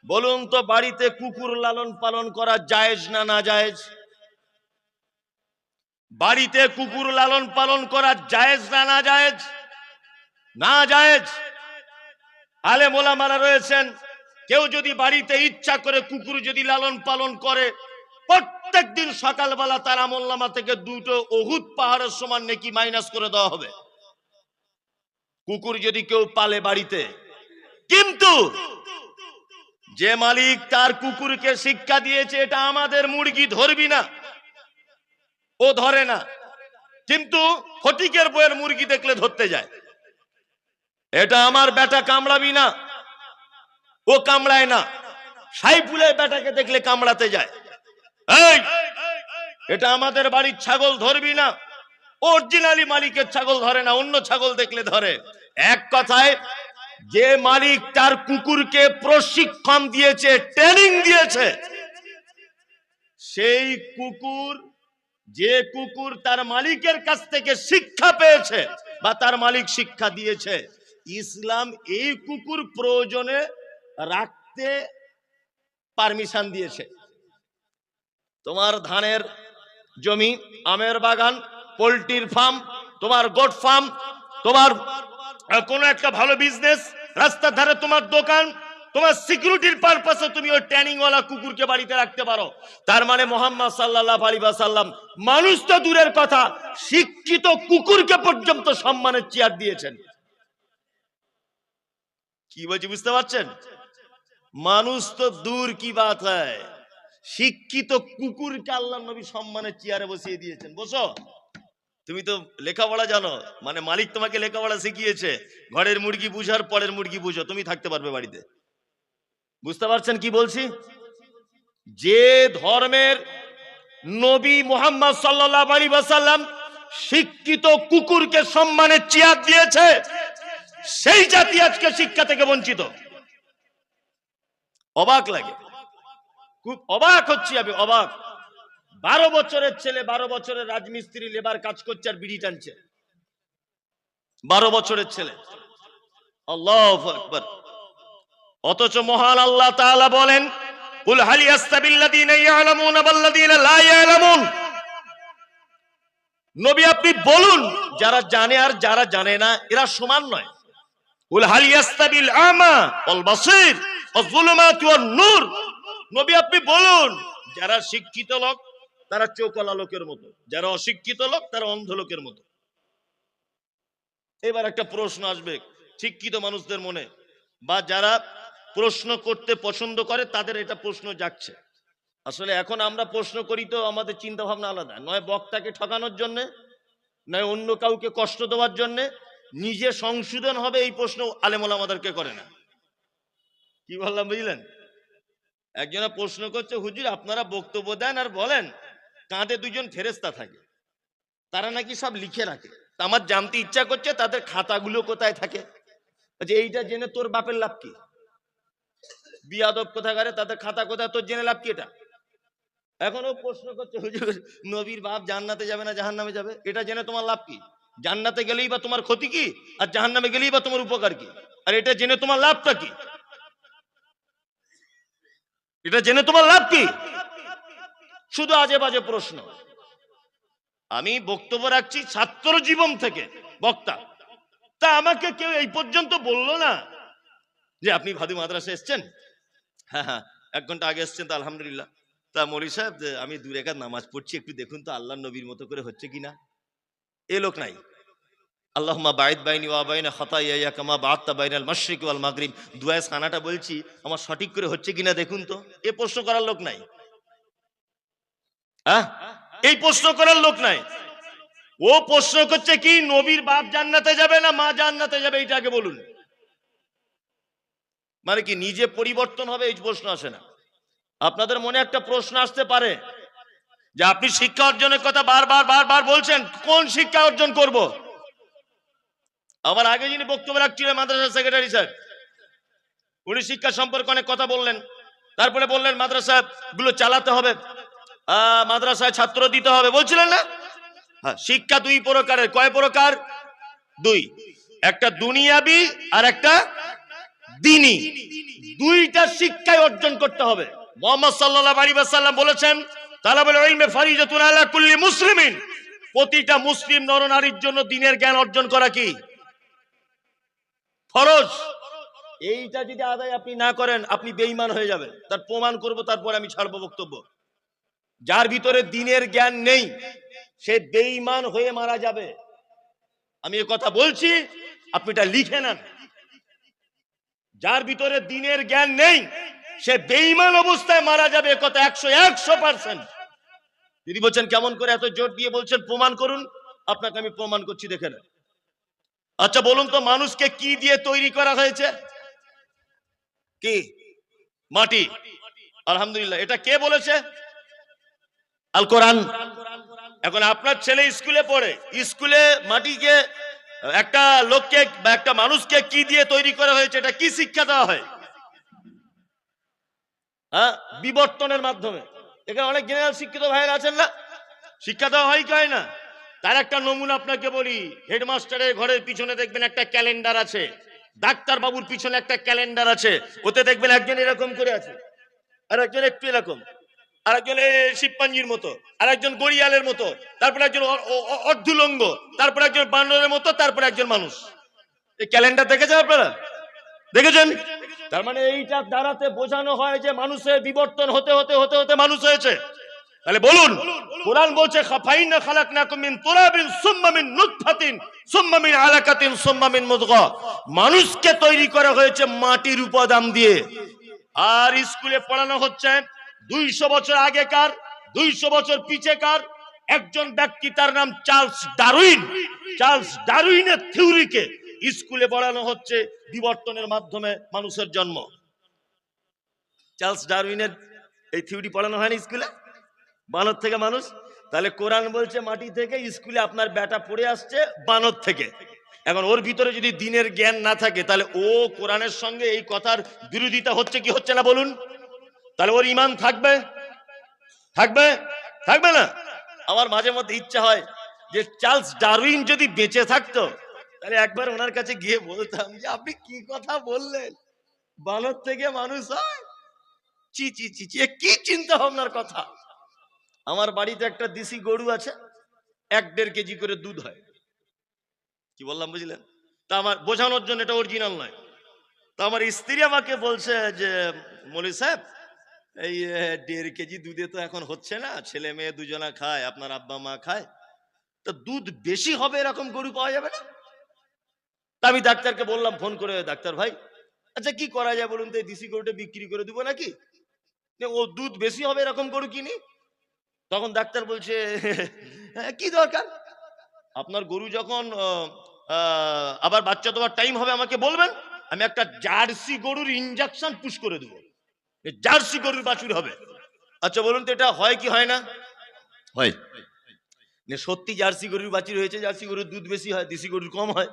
বলুন তো, বাড়িতে কুকুর লালন পালন করা জায়েজ না না জায়েজ? বাড়িতে কুকুর লালন পালন করা জায়েজ না না জায়েজ? না জায়েজ। আলেম ওলামারা রয়েছেন, কেউ যদি বাড়িতে ইচ্ছা করে কুকুর যদি লালন পালন করে, প্রত্যেক দিন সকালবেলা তার আমলনামা থেকে 2টো উহুদ পাহাড়ের সমান নেকি মাইনাস করে দেওয়া হবে, কুকুর যদি কেউ পালে বাড়িতে। কিন্তু যে মালিক তার কুকুরকে শিক্ষা দিয়েছে এটা আমাদের মুরগি ধরবি না, ও ধরে না, কিন্তু ফটিকের বইয়ের মুরগি দেখলে ধরতে যায়। এটা আমার বেটা কামড়াবি না, ও কামড়ায় না। সাইফুলের বেটাকে দেখলে কামড়াতে যায়। এই, এটা আমাদের বাড়ির ছাগল ধরবি না, অরিজিনালি মালিকের ছাগল ধরে না, অন্য ছাগল দেখলে ধরে। এক কথায়, যে মালিক তার কুকুরকে প্রশিক্ষণ দিয়েছে, ট্রেনিং দিয়েছে, সেই কুকুর, যে কুকুর তার মালিকের কাছ থেকে শিক্ষা পেয়েছে বা তার মালিক শিক্ষা দিয়েছে, ইসলাম এই কুকুর প্রয়োজনে রাখতে পারমিশন দিয়েছে। তোমার ধানের জমি, আমের বাগান, পোল্ট্রির ফার্ম, তোমার গোট ফার্ম, তোমার কোনো একটা ভালো বিজনেস, রাস্তার ধারে তোমার দোকান, তোমার সিকিউরিটির পারপাসে তুমি ওই ট্রেনিং ওয়ালা কুকুরকে বাড়িতে রাখতে পারো। তার মানে মুহাম্মদ সাল্লাল্লাহু আলাইহি ওয়াসাল্লাম মানুষ তো দূরের কথা, শিক্ষিত কুকুরকে পর্যন্ত সম্মানের চেয়ার দিয়েছেন। কি বলছি বুঝতে পারছেন? মানুষ তো দূর কি বাত হয়, শিক্ষিত কুকুরকে আল্লাহর নবী সম্মানের চেয়ারে বসিয়ে দিয়েছেন। বসো, তুমি তো লেখাপড়া জানো, মানে মালিক তোমাকে লেখাপড়া শিখিয়েছে, ঘরের মুরগি বুঝার পরের মুরগি বুঝো, তুমি থাকতে পারবে বাড়িতে। বুঝতে পারছেন কি বলছি? যে ধর্মের নবী মুহাম্মদ সাল্লাল্লাহু আলাইহি ওয়াসাল্লাম শিক্ষিত কুকুরকে সম্মানের চেয়ার দিয়েছে, সেই জাতি আজকে শিক্ষা থেকে বঞ্চিত। অবাক লাগে, খুব অবাক হচ্ছি আমি, অবাক। 12 বছরের ছেলে, 12 বছরের রাজমিস্ত্রি লেবার কাজ করছে আর বিড়ি টানছে। 12 বছরের ছেলে, আল্লাহু আকবার। অথচ মহান আল্লাহ তাআলা বলেন, কুল হাল ইয়াস্তাবিল্লাযীনা ইয়ালামুনা ওয়াল্লাযীনা লা ইয়ালামুন। নবী আপনি বলুন, যারা জানে আর যারা জানে না এরা সমান নয়। কুল হাল ইয়াস্তাবিল আমা ওয়াল বাসীর ওয়াজ যুলুমাতু ওয়ান নূর। নবী আপনি বলুন, যারা শিক্ষিত লোক তারা চোখওয়ালা লোকের মতো, যারা অশিক্ষিত লোক তারা অন্ধ লোকের মতো। এবার একটা প্রশ্ন আসবে শিক্ষিত মানুষদের মনে, বা যারা প্রশ্ন করতে পছন্দ করে তাদের এটা প্রশ্ন জাগছে। আসলে এখন আমরা প্রশ্ন করি তো আমাদের চিন্তা ভাবনা আলাদা, নয় বক্তাকে ঠকানোর জন্য, নয় অন্য কাউকে কষ্ট দেওয়ার জন্য, নিজে সংশোধন হবে এই প্রশ্ন আলেম ওলামাদেরকে করে না। কি বললাম বুঝলেন? একজনে প্রশ্ন করছে, হুজুর আপনারা বক্তব্য দেন আর বলেন কাঁধে 2জন ফেরেশতা থাকে, তারা নাকি সব লিখে রাখে। আমার জানতে ইচ্ছা করছে তাদের খাতাগুলো কোথায় থাকে। আচ্ছা, এইটা জেনে তোর বাপের লাভ কি? বিয়াদব কোথাকারে, তাদের খাতা কোথায়, তোর জেনে লাভ কি? এটা এখনো প্রশ্ন করছে, হুজুর নবীর বাপ জান্নাতে যাবে না জাহান্নামে যাবে, এটা জেনে তোমার লাভ কি? জান্নাতে গেলেই বা তোমার ক্ষতি কি, আর জাহান্নামে গেলেই বা তোমার উপকার কি? আর এটা জেনে তোমার লাভটা কি? এটা জেনে তোমার লাভ কি? শুধু আজে বাজে প্রশ্ন। আমি বক্তব্য রাখছি ছাত্র জীবন থেকে, বক্তা। তা আমাকে কেউ এই পর্যন্ত বললো না যে আপনি ভাদু মাদ্রাসা এসছেন? হ্যাঁ হ্যাঁ, 1 ঘন্টা আগে এসছেন, তো আলহামদুলিল্লাহ। তা মৌলী সাহেব, আমি 2 রাকাত নামাজ পড়ছি, একটু দেখুন তো আল্লাহ নবীর মতো করে হচ্ছে কিনা। এ লোক নাই। আল্লাহুম্মা বাঈদ বাইনি ওয়া বাইনা খাতায়ায়া কামা বা'আদতা বাইনাল মাশরিকি ওয়াল মাগরিব, দুআয়ে সানাটা বলছি, আমার সঠিক করে হচ্ছে কিনা দেখুন তো। এ প্রশ্ন করার লোক নাই। হ্যাঁ, এই প্রশ্ন করার লোক নাই। ও প্রশ্ন করছে কি, নবীর বাপ জান্নাতে যাবে না মা জান্নাতে যাবে, এইটা আগে বলুন। মানে কি নিজে পরিবর্তন হবে, এই প্রশ্ন আসে না। আপনাদের মনে একটা প্রশ্ন আসতে পারে যে আপনি শিক্ষা অর্জনের কথা বারবার বারবার বলছেন, কোন শিক্ষা অর্জন করব? আবার আগে যিনি বক্তব্য রাখছিলেন মাদ্রাসা সেক্রেটারি স্যার, উনি শিক্ষা সম্পর্কে অনেক কথা বললেন। তারপরে বললেন মাদ্রাসা গুলো চালাতে হবে, মাদ্রাসায় ছাত্র দিতে হবে, বলছিলেন না? হ্যাঁ, শিক্ষা 2 প্রকারের। কয় প্রকার? 2। একটা দুনিয়াবি আর একটা দ্বীনি। 2টা শিক্ষায় অর্জন করতে হবে। মুহাম্মদ সাল্লাল্লাহু আলাইহি ওয়াসাল্লাম বলেছেন, তালাবুল ইলমি ফারিজাতুন আলা কুল্লি মুসলিমিন, প্রতিটা মুসলিম নরনারীর জন্য দ্বীনের জ্ঞান অর্জন করা কি ফরজ। এইটা যদি আদায় আপনি না করেন, আপনি বেঈমান হয়ে যাবেন। তার প্রমাণ করব, তারপর আমি ছাড়বো বক্তব্য। যার ভিতরে দ্বীনের জ্ঞান নেই সে বেঈমান হয়ে মারা যাবে। আমি এই কথা বলছি, আপনি এটা লিখে নেন। যার ভিতরে দ্বীনের জ্ঞান নেই সে বেঈমান অবস্থায় মারা যাবে, এ কথা 100%। যদি বলছেন কেমন করে এত জোর দিয়ে বলছেন, প্রমাণ করুন, আপনাকে আমি প্রমাণ করছি, দেখে নেন। আচ্ছা বলুন তো, মানুষকে কি দিয়ে তৈরি করা হয়েছে? কি? মাটি। আলহামদুলিল্লাহ, এটা কে বলেছে? আল কোরআন। এখন আপনার ছেলে স্কুলে পড়ে, স্কুলে মাটিকে, একটা লোককে বা একটা মানুষকে কি দিয়ে তৈরি করা হয়েছে, এটা কি শিক্ষা দেওয়া হয়? হ্যাঁ, বিবর্তনের মাধ্যমে। এখানে অনেক জেনারেল শিক্ষিত ভাইয়েরা আছেন না, শিক্ষা দেওয়া হয় কি হয় না? তার একটা নমুনা আপনাকে বলি। হেডমাস্টারের ঘরের পিছনে দেখবেন একটা ক্যালেন্ডার আছে, ডাক্তার বাবুর পিছনে একটা ক্যালেন্ডার আছে, ওতে দেখবেন একজন এরকম করে আছে, আর একজন একটু এরকম, আর একজন শিবপাঞ্জির মতো, আর একজন গড়িয়ালের মতো, তারপরে একজন অর্ধুলঙ্গ, তারপরে একজন বানরের মতো, তারপরে একজন মানুষ। এই ক্যালেন্ডার দেখেছেন আপনারা? দেখেছেন? তার মানে এইটার দ্বারাতে বোঝানো হয় যে মানুষের বিবর্তন হতে হতে হতে হতে মানুষ হয়েছে। তাহলে বলুন, কোরআন বলছে খাফাইনা খালাকনাকুম মিন তুরাবিন সুম্মা মিন নুতফাতিন সুম্মা মিন আলাকাতিন সুম্মা মিন মুদগা। মানুষকে তৈরি করা হয়েছে মাটির উপাদান দিয়ে। আর স্কুলে পড়ানো হচ্ছে 200 বছর আগেকার, 200 বছর পিছেকার একজন ব্যক্তি, তার নাম চার্লস ডারউইন। চার্লস ডারউইনের থিওরিকে স্কুলে পড়ানো হচ্ছে, বিবর্তনের মাধ্যমে মানুষের জন্ম। চার্লস ডারউইনের এই থিওরি পড়ানো হয়নি স্কুলে, বানর থেকে মানুষ। তাহলে কোরআন বলছে মাটি থেকে, স্কুলে আপনার বেটা পড়ে আসছে বানর থেকে। এখন ওর ভিতরে যদি দ্বীনের জ্ঞান না থাকে, তাহলে ও কোরআনের সঙ্গে এই কথার বিরোধিতা হচ্ছে কি হচ্ছে না বলুন? তাহলে ওর ঈমান থাকবে? থাকবে? থাকবে না। আমার মাঝে মধ্যে ইচ্ছা হয় যে চার্লস ডারউইন যদি বেঁচে থাকতো, তাহলে একবার ওনার কাছে গিয়ে বলতাম যে আপনি কি কথা বললেন, বানর থেকে মানুষ হয়? চি চি চি চি, কি চিন্তা ভাবনার কথা। আমার বাড়িতে একটা দেশি গরু আছে, 1-1.5 কেজি করে দুধ হয়। কি বললাম বুঝলেন? তা আমার বোঝানোর জন্য, এটা অরিজিনাল নয়। তো আমার স্ত্রী আমাকে বলছে যে মৌলভী সাহেব, এই 1.5 কেজি দুধে তো এখন হচ্ছে না, ছেলে মেয়ে দুজনা খায়, আপনার আব্বা মা খায়, তো দুধ বেশি হবে এরকম গরু পাওয়া যাবে না? তা আমি ডাক্তারকে বললাম ফোন করে, ডাক্তার ভাই, আচ্ছা কি করা যায় বলুন তো, এই দেশি গরুটা বিক্রি করে দিব নাকি, ও দুধ বেশি হবে এরকম গরু কিনি? তখন ডাক্তার বলছে কি দরকার, আপনার গরু যখন আবার বাচ্চা দেওয়ার টাইম হবে আমাকে বলবেন, আমি একটা জার্সি গরুর ইনজেকশন পুশ করে দেবো, জার্সি গরুর বাছুর হবে। আচ্ছা বলুন তো, এটা হয় কি হয় না? হয়। সত্যি জার্সি গরুর বাছুর হয়েছে, জার্সি গরুর দুধ বেশি হয়, দেশি গরুর কম হয়।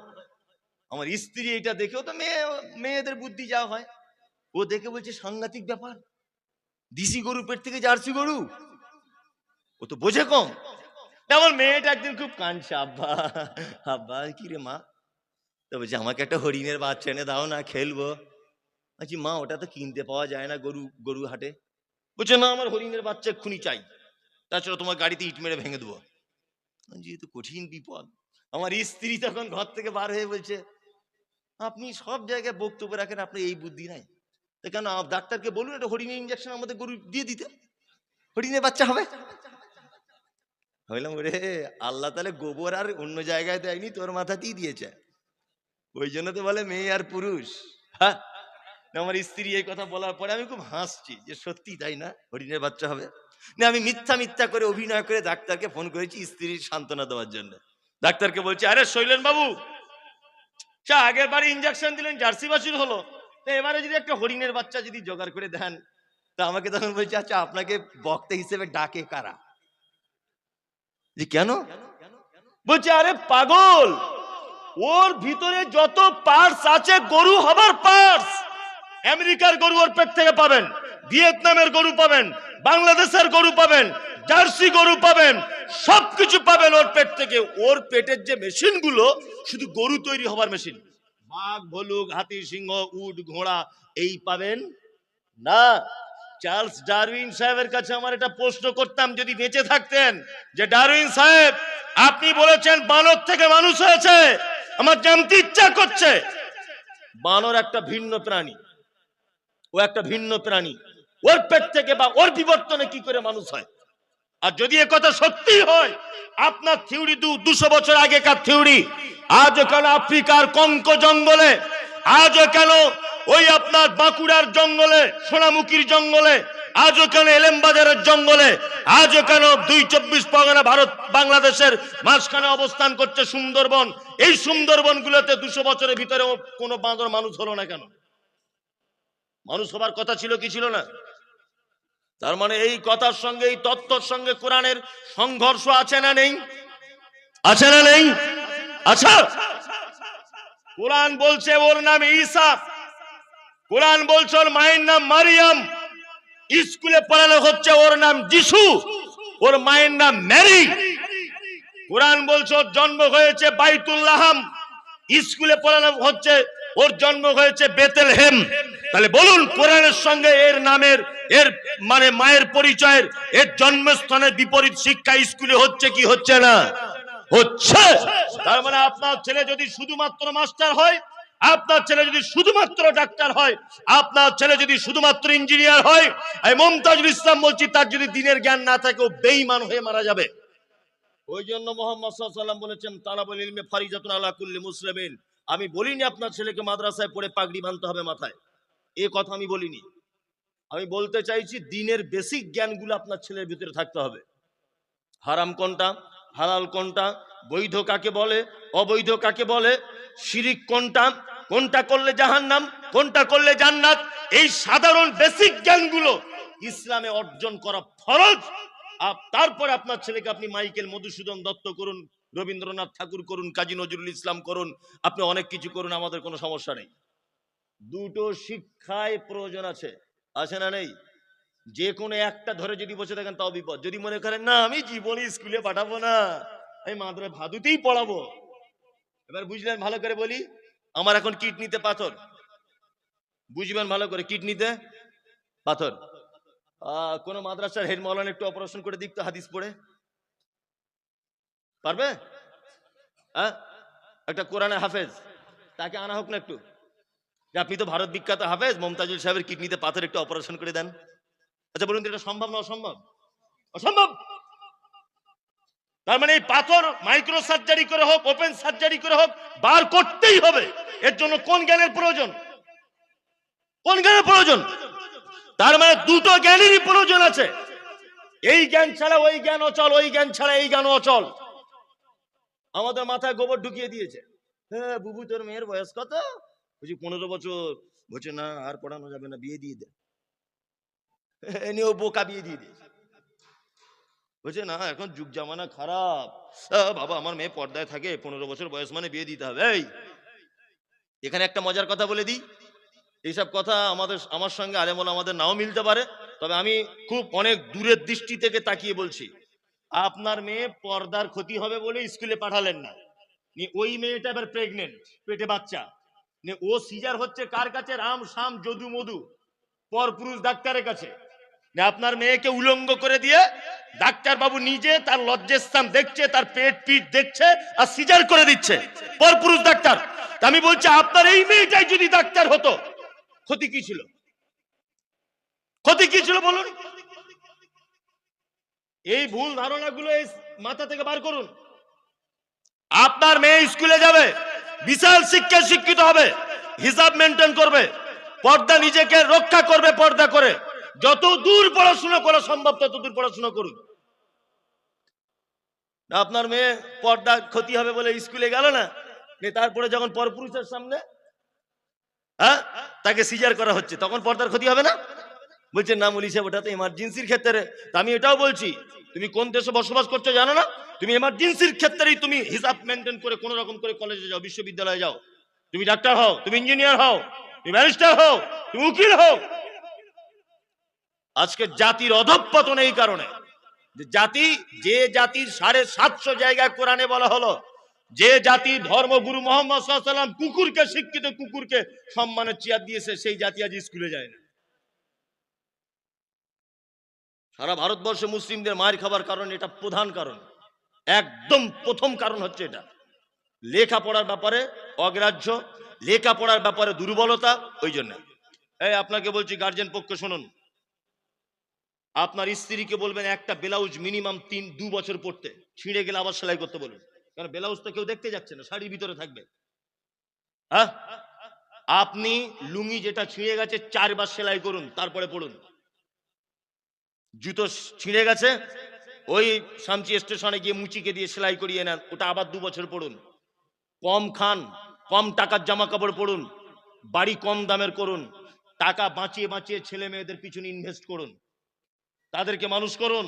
আমার স্ত্রী এটা দেখেও তো, মেয়েদের বুদ্ধি যা হয়, ও দেখে বলছে সাংঘাতিক ব্যাপার, দেশি গরু পেট থেকে জার্সি গরু, ও তো বোঝে কম। আমার মেয়েটা একদিন খুব কাঁদছে, আব্বা আব্বা কি রে মা, তো বলছে আমাকে একটা হরিণের বাচ্চা এনে দাও না, খেলবো। আচ্ছা মা, ওটা তো কিনতে পাওয়া যায় না গরু হাটে। বলছে না আমার হরিণের বাচ্চা এক্ষুনি চাই, তাছাড়া তোমার গাড়িতে ইট মেরে ভেঙে দেবো। যেহেতু কঠিন বিপদ, আমার স্ত্রী তখন ঘর থেকে বার হয়ে বলছে আপনি সব জায়গায় বক্তব্য রাখেন, আপনার এই বুদ্ধি নাই, কেন ডাক্তারকে বলুন একটা হরিণের ইঞ্জেকশন আমাদের গরু দিয়ে দিতে, হরিণের বাচ্চা হবে। বললাম রে আল্লাহ তাহলে গোবর আর অন্য জায়গায় দেয়নি, তোর মাথাতেই দিয়েছে, ওই জন্য তো বলে মেয়ে আর পুরুষ। হ্যাঁ, আমার স্ত্রী এই কথা বলার পরে আমি খুব হাসছি যে সত্যি তাই না, হরিণের বাচ্চা হবে না। আমি মিথ্যা মিথ্যা করে অভিনয় করে ডাক্তারকে ফোন করেছি স্ত্রীর সান্ত্বনা দেওয়ার জন্য। ডাক্তারকে বলছি আরে শৈলেন বাবু, আগের বারে ইঞ্জেকশন দিলেন জার্সি বাছুর হলো, তো এবারে যদি একটা হরিণের বাচ্চা যদি জোগাড় করে দেন। তা আমাকে তখন বলছে আচ্ছা আপনাকে বক্তা হিসেবে ডাকে কারা? যে কেন? বলছে আরে পাগল, ওর ভিতরে যত পার্টস আছে গরু হবার পার্টস, আমেরিকার গরু ওর পেট থেকে পাবেন, ভিয়েতনামের গরু পাবেন, বাংলাদেশের গরু পাবেন, জার্সি গরু পাবেন, সবকিছু পাবেন ওর পেট থেকে। ওর পেটের যে মেশিন গুলো শুধু গরু তৈরি হবার মেশিন, বাঘ ভলুক হাতি সিংহ উট ঘোড়া এই পাবেন না। চার্লস ডারউইন সাহেবের কাছে আমার এটা প্রশ্ন করতাম যদি বেঁচে থাকতেন, যে ডারউইন সাহেব আপনি বলেছেন বানর থেকে মানুষ হয়েছে, আমার জানতে ইচ্ছা করছে বানর একটা ভিন্ন প্রাণী, ও একটা ভিন্ন প্রাণী, ওর পেট থেকে বা ওর বিবর্তনে কি করে মানুষ হয়? আর যদি এ কথা সত্যি হয়, আপনার থিওরি 200 বছর আগেকার থিওরি, আজও কেন আফ্রিকার কঙ্কো জঙ্গলে, আজও কেন ওই আপনার বাঁকুড়ার জঙ্গলে, সোনামুখীর জঙ্গলে, আজও কেন এলেমবাজারের জঙ্গলে, আজও কেন 24 পরগনা ভারত বাংলাদেশের মাঝখানে অবস্থান করছে সুন্দরবন, এই সুন্দরবন গুলোতে 200 বছরের ভিতরে কোনো বাঁদর মানুষ হলো না কেন? মানুষ হবার কথা ছিল কি ছিল না? তার মানে এই কথার সঙ্গে এই তত্ত্বর সঙ্গে কোরআনের সংঘর্ষ আছে না নেই? আছে না নেই? আচ্ছা, কোরআন বলছে ওর নাম ঈসা, কোরআন বলছে ওর মায়ের নাম মারিয়াম, স্কুলে পড়ানো হচ্ছে ওর নাম যিশু, ওর মায়ের নাম মেরি। কোরআন বলছে ওর জন্ম হয়েছে বাইতুল্লাহাম, স্কুলে পড়ানো হচ্ছে ওর জন্ম হয়েছে বেতেলহেম। তাহলে বলুন কোরআনের সঙ্গে এর নামের, এর মানে মায়ের পরিচয়ের, এর জন্মস্থানের বিপরীত শিক্ষা স্কুলে হচ্ছে কি হচ্ছে না? হচ্ছে। তার মানে আপনার ছেলে যদি শুধুমাত্র মাস্টার হয়, আপনার ছেলে যদি শুধুমাত্র ডাক্তার হয়, আপনার ছেলে যদি শুধুমাত্র ইঞ্জিনিয়ার হয়, আমি মুমতাজুল ইসলাম বলছি তার যদি দিনের জ্ঞান না থাকে ও বেঈমান হয়ে মারা যাবে। ওই জন্য মুহাম্মদ সাল্লাল্লাহু আলাইহি ওয়াসাল্লাম বলেছেন তালাবুল ইলমি ফারিজাতুন আলা কুল্লি মুসলিমিন। আমি বলিনি আপনার ছেলেকে মাদ্রাসায় পড়ে পাগড়ি বাঁধতে হবে মাথায়, এই কথা আমি বলিনি। আমি বলতে চাইছি দিনের বেসিক জ্ঞানগুলো আপনার ছেলের ভিতরে থাকতে হবে। হারাম কোনটা, হালাল কোনটা, বৈধ কাকে বলে, অবৈধ কাকে বলে, শিরিক কোনটা, কোনটা করলে জাহান্নাম, কোনটা করলে জান্নাত, এই সাধারণ বেসিক জ্ঞানগুলো ইসলামে অর্জন করা ফরজ। তারপরে আপনার ছেলেকে আপনি মাইকেল মধুসূদন দত্ত করুন, রবীন্দ্রনাথ ঠাকুর করুন, কাজী নজরুল ইসলাম করুন, আপনি অনেক কিছু করুন, আমাদের কোনো সমস্যা নেই। দুটো শিক্ষায় প্রয়োজন আছে, আছে না নেই? যে কোনো একটা ধরে যদি বসে থাকেন তাও বিপদ। যদি মনে করেন না আমি জীবনে স্কুলে পাঠাবো না, আমি মাদ্রাসা ভাদুতেই পড়াবো। এবার বুঝলেন ভালো করে বলি, আমার এখন কিডনিতে পাথর, বুঝবেন ভালো করে, কিডনিতে পাথর। কোন মাদ্রাসার হেড মাওলানা একটু অপারেশন করে দিক তো, হাদিস পড়ে পারবে? একটা কোরআনে হাফেজ, তাকে আনা হোক না একটু, যে আপনি তো ভারত বিখ্যাত হাফেজ, মুমতাজুল সাহেবের কিডনিতে পাথর একটু অপারেশন করে দেন। আচ্ছা বলুন এটা সম্ভব না অসম্ভব? অসম্ভব। তার মানে এই পাথর মাইক্রো সার্জারি করে হোক, ওপেন সার্জারি করে হোক, বার করতেই হবে। এর জন্য কোন জ্ঞানের প্রয়োজন? কোন জ্ঞানের প্রয়োজন? তার মানে দুটো জ্ঞানেরই প্রয়োজন আছে। এই জ্ঞান ছাড়া ওই জ্ঞান অচল, ওই জ্ঞান ছাড়া এই জ্ঞান অচল। আমাদের মাথায় গোবর ঢুকিয়ে দিয়েছে। হ্যাঁ বুবু তোর মেয়ের বয়স কত? বলছি 15 বছর। বলছে না আর পড়ানো যাবে না, বিয়ে দিয়ে দে। ও বোকা, বিয়ে দিয়ে দিয়েছে। বলছে না এখন যুগ জামানা খারাপ, বাবা আমার মেয়ে পর্দায় থাকে, 15 বছর বয়স মানে বিয়ে দিতে হবে। এই এখানে একটা মজার কথা বলে দিই, এইসব কথা আমার সঙ্গে আলেমুল আমাদের নাও মিলতে পারে, তবে আমি খুব অনেক দূরের দৃষ্টি থেকে তাকিয়ে বলছি। আপনার মেয়ে পর্দার ক্ষতি হবে বলে স্কুলে পাঠালেন না, ওই মেয়েটা এবার প্রেগনেন্ট, পেটে বাচ্চা, ও সিজার হচ্ছে কার কাছে? রাম শাম যদু মধু পরপুরুষ ডাক্তারের কাছে। না আপনার মেয়েকে উলঙ্গ করে দিয়ে ডাক্তার বাবু নিজে তার লজ্জাস্থান দেখছে, তার পেট পিঠ দেখছে আর সিজার করে দিচ্ছে পরপুরুষ ডাক্তার। আমি বলছি আপনার এই মেয়েটাই যদি ডাক্তার হতো, ক্ষতি কি ছিল? ক্ষতি কি ছিল বলুন? এই ভুল ধারণাগুলো এই মাথা থেকে বার করুন। আপনার মেয়ে স্কুলে যাবে, বিশাল শিক্ষায় শিক্ষিত হবে, হিসাব মেনটেন করবে, পর্দা নিজেকে রক্ষা করবে, পর্দা করে যত দূর পড়াশোনা করা সম্ভব তত দূর পড়াশোনা করুন। আপনার মেয়ে পর্দা ক্ষতি হবে বলে স্কুলে গেল না, তারপরে যখন পরপুরুষের সামনে তাকে সিজার করা হচ্ছে তখন পর্দার ক্ষতি হবে না? বলছেন না মৌলী সাহেব ওটা তো এমার্জেন্সির ক্ষেত্রে। আমি এটাও বলছি, তুমি কোন দেশে বসবাস করছো জানো না? তুমি এমার্জেন্সির ক্ষেত্রেই তুমি হিসাব মেনটেন করে কোন রকম করে কলেজে যাও, বিশ্ববিদ্যালয়ে যাও, তুমি ডাক্তার হও, তুমি ইঞ্জিনিয়ার হও, তুমি ব্যারিস্টার হও, তুমি উকিল হও। আজকে জাতির অধঃপতন এই কারণে যে জাতির 750 জায়গায় কোরআনে বলা হলো যে জাতি ধর্মগুরু মুহাম্মদ সাল্লাল্লাহু আলাইহি ওয়াসাল্লাম কুকুরকে শিক্ষিত কুকুরকে সম্মানের চেয়ার দিয়েছে, সেই জাতি আজ স্কুলে যায় না। সারা ভারতবর্ষে মুসলিমদের মার খাবার কারণ এটা প্রধান কারণ, একদম প্রথম কারণ হচ্ছে এটা লেখাপড়ার ব্যাপারে অগ্রাহ্য, লেখাপড়ার ব্যাপারে দুর্বলতা। ওই জন্য এই আপনাকে বলছি গার্জেন পক্ষ শুনুন, আপনার স্ত্রীকে বলবেন একটা ব্লাউজ মিনিমাম 2 বছর পরতে, ছিঁড়ে গেলে আবার সেলাই করতে বলুন, কারণ ব্লাউজ তো কেউ দেখতে যাচ্ছে না, শাড়ির ভিতরে থাকবে। হ্যাঁ, আপনি লুঙ্গি যেটা ছিঁড়ে গেছে 4 বার সেলাই করুন, তারপরে পড়ুন। জুতো ছিঁড়ে গেছে ওই শামচি স্টেশনে গিয়ে মুচিকে দিয়ে সেলাই করিয়ে নেন, ওটা আবার 2 বছর পড়ুন। কম খান, কম টাকার জামা কাপড় পরুন, বাড়ি কম দামের করুন, টাকা বাঁচিয়ে বাঁচিয়ে ছেলে মেয়েদের পিছনে ইনভেস্ট করুন, তাদেরকে মানুষ করুন।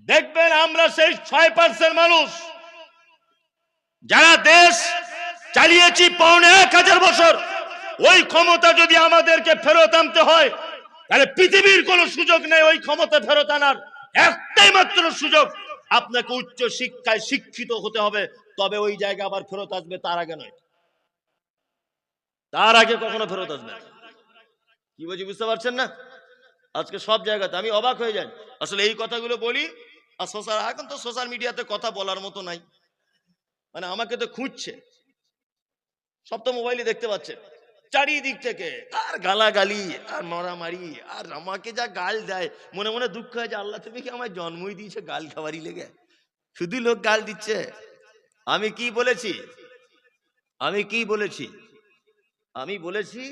দেখবেন আমরা সেই 6% মানুষ যারা দেশ চালিয়েছি 1000 বছর, ওই ক্ষমতা যদি আমাদেরকে ফেরত আনতে হয় তাহলে পৃথিবীর কোনো সুযোগ নেই ওই ক্ষমতা ফেরত আনার। একটাই মাত্র সুযোগ, আপনাকে উচ্চ শিক্ষায় শিক্ষিত হতে হবে, তবে ওই জায়গা আবার ফেরত আসবে, তার আগে নয়। তার আগে কখনো ফেরত আসবে না। কি বলছি বুঝতে পারছেন না? আজকে সব জায়গাতে আমি অবাক হয়ে যাই, আসলে এই কথাগুলো বলি আর এখন তো সোশ্যাল মিডিয়াতে কথা বলার মতো নাই, মানে আমাকে তো খুঁজছে, সব তো মোবাইলে দেখতে পাচ্ছেন চারিদিক থেকে, আর গালাগালি আর মারামারি, আর আমাকে যা গাল দেয় মনে মনে দুঃখ হয় যে আল্লাহ তুমি কি আমায় জন্মই দিয়েছে গাল খাবারই লেগে, শুধু লোক গাল দিচ্ছে। আমি কি বলেছি? আমি বলেছি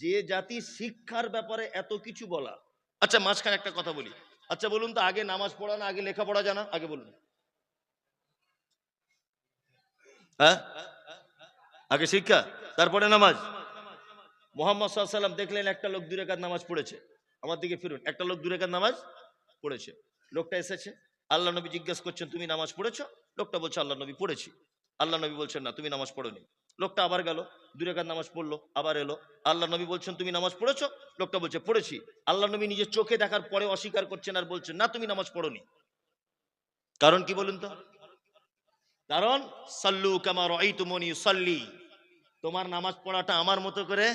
যে জাতি শিক্ষার ব্যাপারে এত কিছু বলা। আচ্ছা মাঝখানে একটা কথা বলি, আচ্ছা বলুন তো আগে নামাজ পড়া না আগে লেখাপড়া জানা? আগে বলুন। হ্যাঁ, আগে শিক্ষা তারপরে নামাজ। মুহাম্মদ সাল্লাল্লাহু আলাইহি ওয়াসাল্লাম দেখলেন একটা লোক 2 রাকাত নামাজ পড়েছে, আমার দিকে ফিরুন, একটা লোক 2 রাকাত নামাজ পড়েছে, লোকটা এসেছে, আল্লাহ নবী জিজ্ঞেস করছেন তুমি নামাজ পড়েছো? লোকটা বলছে আল্লাহ নবী পড়েছি। আল্লাহ নবী বলছেন না তুমি নামাজ পড়োনি। লোকটা আবার গেল 2 রাকাত নামাজ পড়লো, আবার এলো, আল্লাহ নবী বলছেন তুমি নামাজ পড়েছো? লোকটা বলছে পড়েছি। আল্লাহ নবী নিজের চোখে দেখার পরে অস্বীকার করছেন আর বলছেন না তুমি নামাজ পড়োনি। কারণ কি বলুন তো? কারণ সাল্লু কামা রাআইতুমুনি উসাল্লি, তোমার নামাজ পড়াটা আমার মতো করে